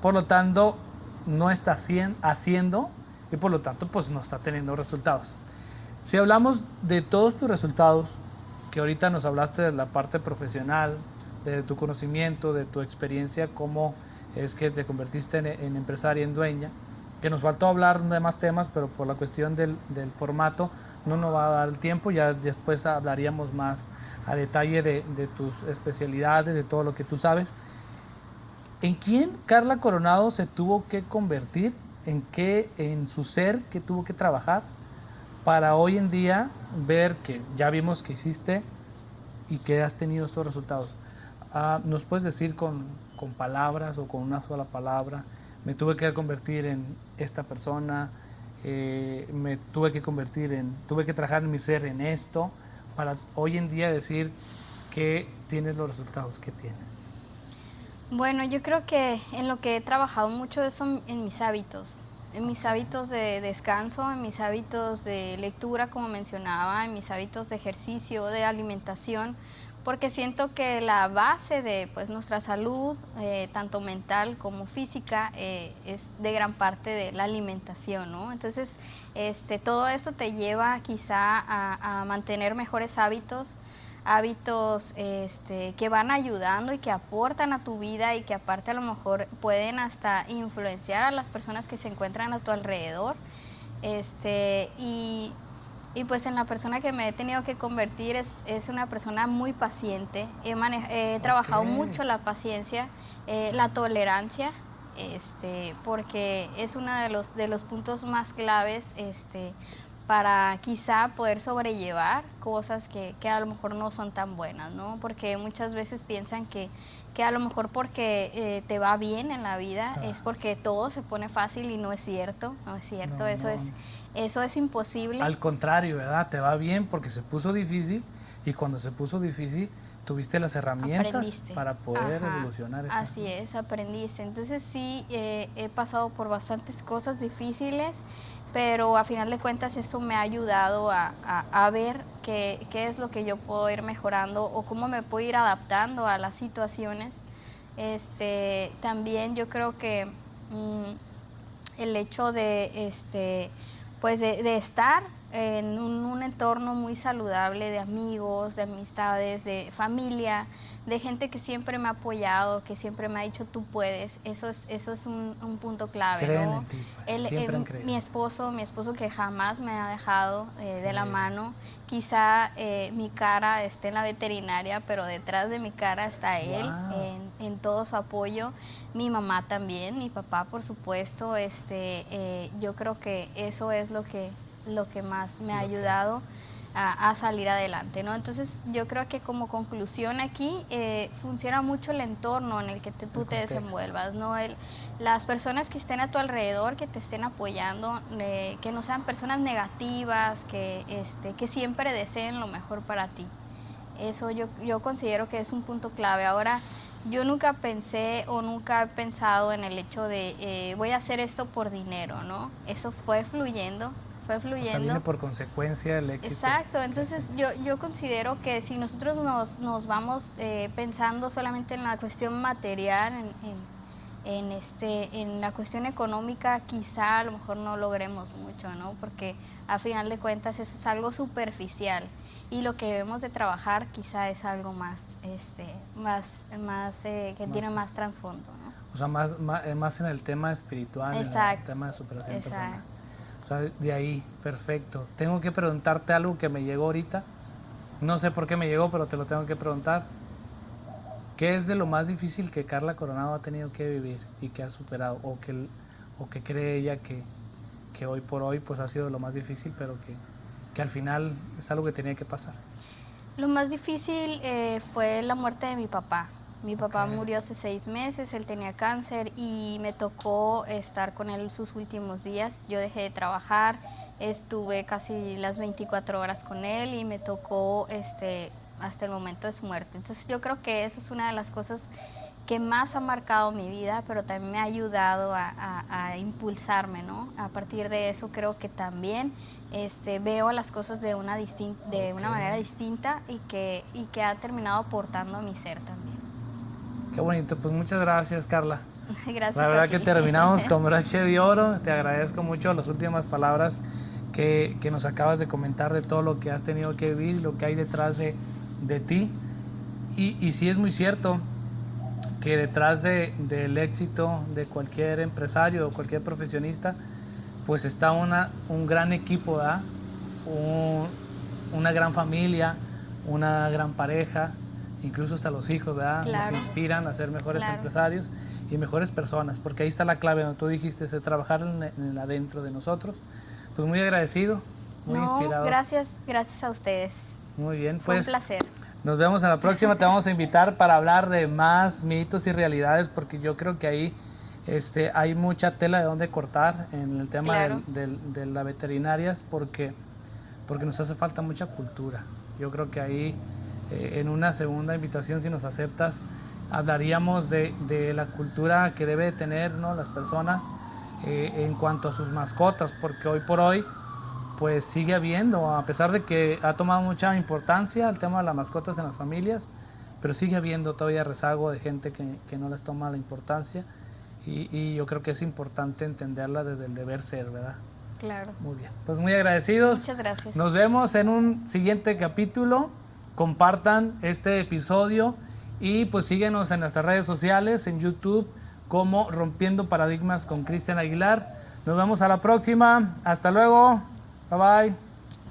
Por lo tanto, no está haciendo y por lo tanto pues no está teniendo resultados. Si hablamos de todos tus resultados, que ahorita nos hablaste de la parte profesional, de tu conocimiento, de tu experiencia, cómo es que te convertiste en empresaria, en dueña, que nos faltó hablar de más temas, pero por la cuestión del formato no nos va a dar el tiempo, ya después hablaríamos más a detalle de tus especialidades, de todo lo que tú sabes. ¿En quién Carla Coronado se tuvo que convertir? ¿En qué? ¿En su ser que tuvo que trabajar para hoy en día ver que ya vimos que hiciste y que has tenido estos resultados? ¿Nos puedes decir con palabras o con una sola palabra? Me tuve que convertir en esta persona, me tuve que tuve que trabajar en mi ser en esto, para hoy en día decir que tienes los resultados que tienes. Bueno, yo creo que en lo que he trabajado mucho es en mis hábitos. En mis hábitos de descanso, en mis hábitos de lectura, como mencionaba, en mis hábitos de ejercicio, de alimentación, porque siento que la base de pues, nuestra salud, tanto mental como física, es de gran parte de la alimentación, ¿no? Entonces, todo esto te lleva quizá a mantener mejores hábitos, que van ayudando y que aportan a tu vida y que aparte a lo mejor pueden hasta influenciar a las personas que se encuentran a tu alrededor. Y pues en la persona que me he tenido que convertir es una persona muy paciente. He trabajado mucho la paciencia, la tolerancia, porque es uno de los puntos más claves para quizá poder sobrellevar cosas que a lo mejor no son tan buenas, ¿no? Porque muchas veces piensan que a lo mejor porque te va bien en la vida es porque todo se pone fácil y no es cierto, no es cierto, No, eso es imposible. Al contrario, ¿verdad? Te va bien porque se puso difícil y cuando se puso difícil tuviste las herramientas para poder evolucionar. Así es, aprendiste. Entonces sí, he pasado por bastantes cosas difíciles, pero a final de cuentas eso me ha ayudado a ver qué es lo que yo puedo ir mejorando o cómo me puedo ir adaptando a las situaciones. También yo creo que el hecho pues de estar en un entorno muy saludable de amigos, de amistades, de familia, de gente que siempre me ha apoyado, que siempre me ha dicho tú puedes, eso es un punto clave, creen ¿no? En ti, pues. Siempre han creído. Mi esposo que jamás me ha dejado de la mano, quizá mi cara esté en la veterinaria, pero detrás de mi cara está él, en todo su apoyo, mi mamá también, mi papá por supuesto, yo creo que eso es lo que más me ha ayudado a salir adelante, ¿no? Entonces yo creo que como conclusión aquí funciona mucho el entorno en el que tú te desenvuelvas, ¿no? Las personas que estén a tu alrededor, que te estén apoyando, que no sean personas negativas, que siempre deseen lo mejor para ti. Eso yo considero que es un punto clave. Ahora, yo nunca pensé o nunca he pensado en el hecho de voy a hacer esto por dinero, ¿no? Eso fue fluyendo. O sea, viene por consecuencia el éxito. Exacto, entonces yo considero que si nosotros nos vamos pensando solamente en la cuestión material, en la cuestión económica, quizá a lo mejor no logremos mucho, ¿no? Porque a final de cuentas eso es algo superficial y lo que debemos de trabajar quizá es algo más, que tiene más trasfondo, ¿no? O sea, más en el tema espiritual, exacto, en el tema de superación personal. O sea, de ahí, perfecto. Tengo que preguntarte algo que me llegó ahorita. No sé por qué me llegó, pero te lo tengo que preguntar. ¿Qué es de lo más difícil que Carla Coronado ha tenido que vivir y que ha superado? O que cree ella que hoy por hoy pues ha sido lo más difícil, pero que al final es algo que tenía que pasar. Lo más difícil fue la muerte de mi papá. Mi papá murió hace 6 meses, él tenía cáncer y me tocó estar con él sus últimos días. Yo dejé de trabajar, estuve casi las 24 horas con él y me tocó hasta el momento de su muerte. Entonces yo creo que eso es una de las cosas que más ha marcado mi vida, pero también me ha ayudado a impulsarme, ¿no? A partir de eso creo que también veo las cosas de una manera distinta y que ha terminado aportando a mi ser también. Qué bonito, pues muchas gracias, Carla. Gracias. La verdad a que ti. terminamos con broche de oro. Te agradezco mucho las últimas palabras que nos acabas de comentar de todo lo que has tenido que vivir, lo que hay detrás de ti. Y sí es muy cierto que detrás del éxito de cualquier empresario o cualquier profesionista, pues está un gran equipo, ¿verdad? Una gran familia, una gran pareja, incluso hasta los hijos, ¿verdad? Claro. Nos inspiran a ser mejores Claro. empresarios y mejores personas, porque ahí está la clave, donde tú dijiste, de trabajar en adentro de nosotros. Pues muy agradecido, muy inspirado. Gracias a ustedes. Muy bien, Fue pues un placer. nos vemos en la próxima. Te vamos a invitar para hablar de más mitos y realidades, porque yo creo que ahí hay mucha tela de donde cortar en el tema Claro. de las veterinarias, porque nos hace falta mucha cultura. Yo creo que ahí, en una segunda invitación, si nos aceptas, hablaríamos de la cultura que debe tener, ¿no?, las personas en cuanto a sus mascotas, porque hoy por hoy pues sigue habiendo, a pesar de que ha tomado mucha importancia el tema de las mascotas en las familias, pero sigue habiendo todavía rezago de gente que no les toma la importancia, y yo creo que es importante entenderla desde el deber ser, ¿verdad? Claro. Muy bien, pues muy agradecidos. Muchas gracias. Nos vemos en un siguiente capítulo. Compartan este episodio y pues síguenos en nuestras redes sociales, en YouTube, como Rompiendo Paradigmas con Cristian Aguilar. Nos vemos a la próxima. Hasta luego. Bye bye.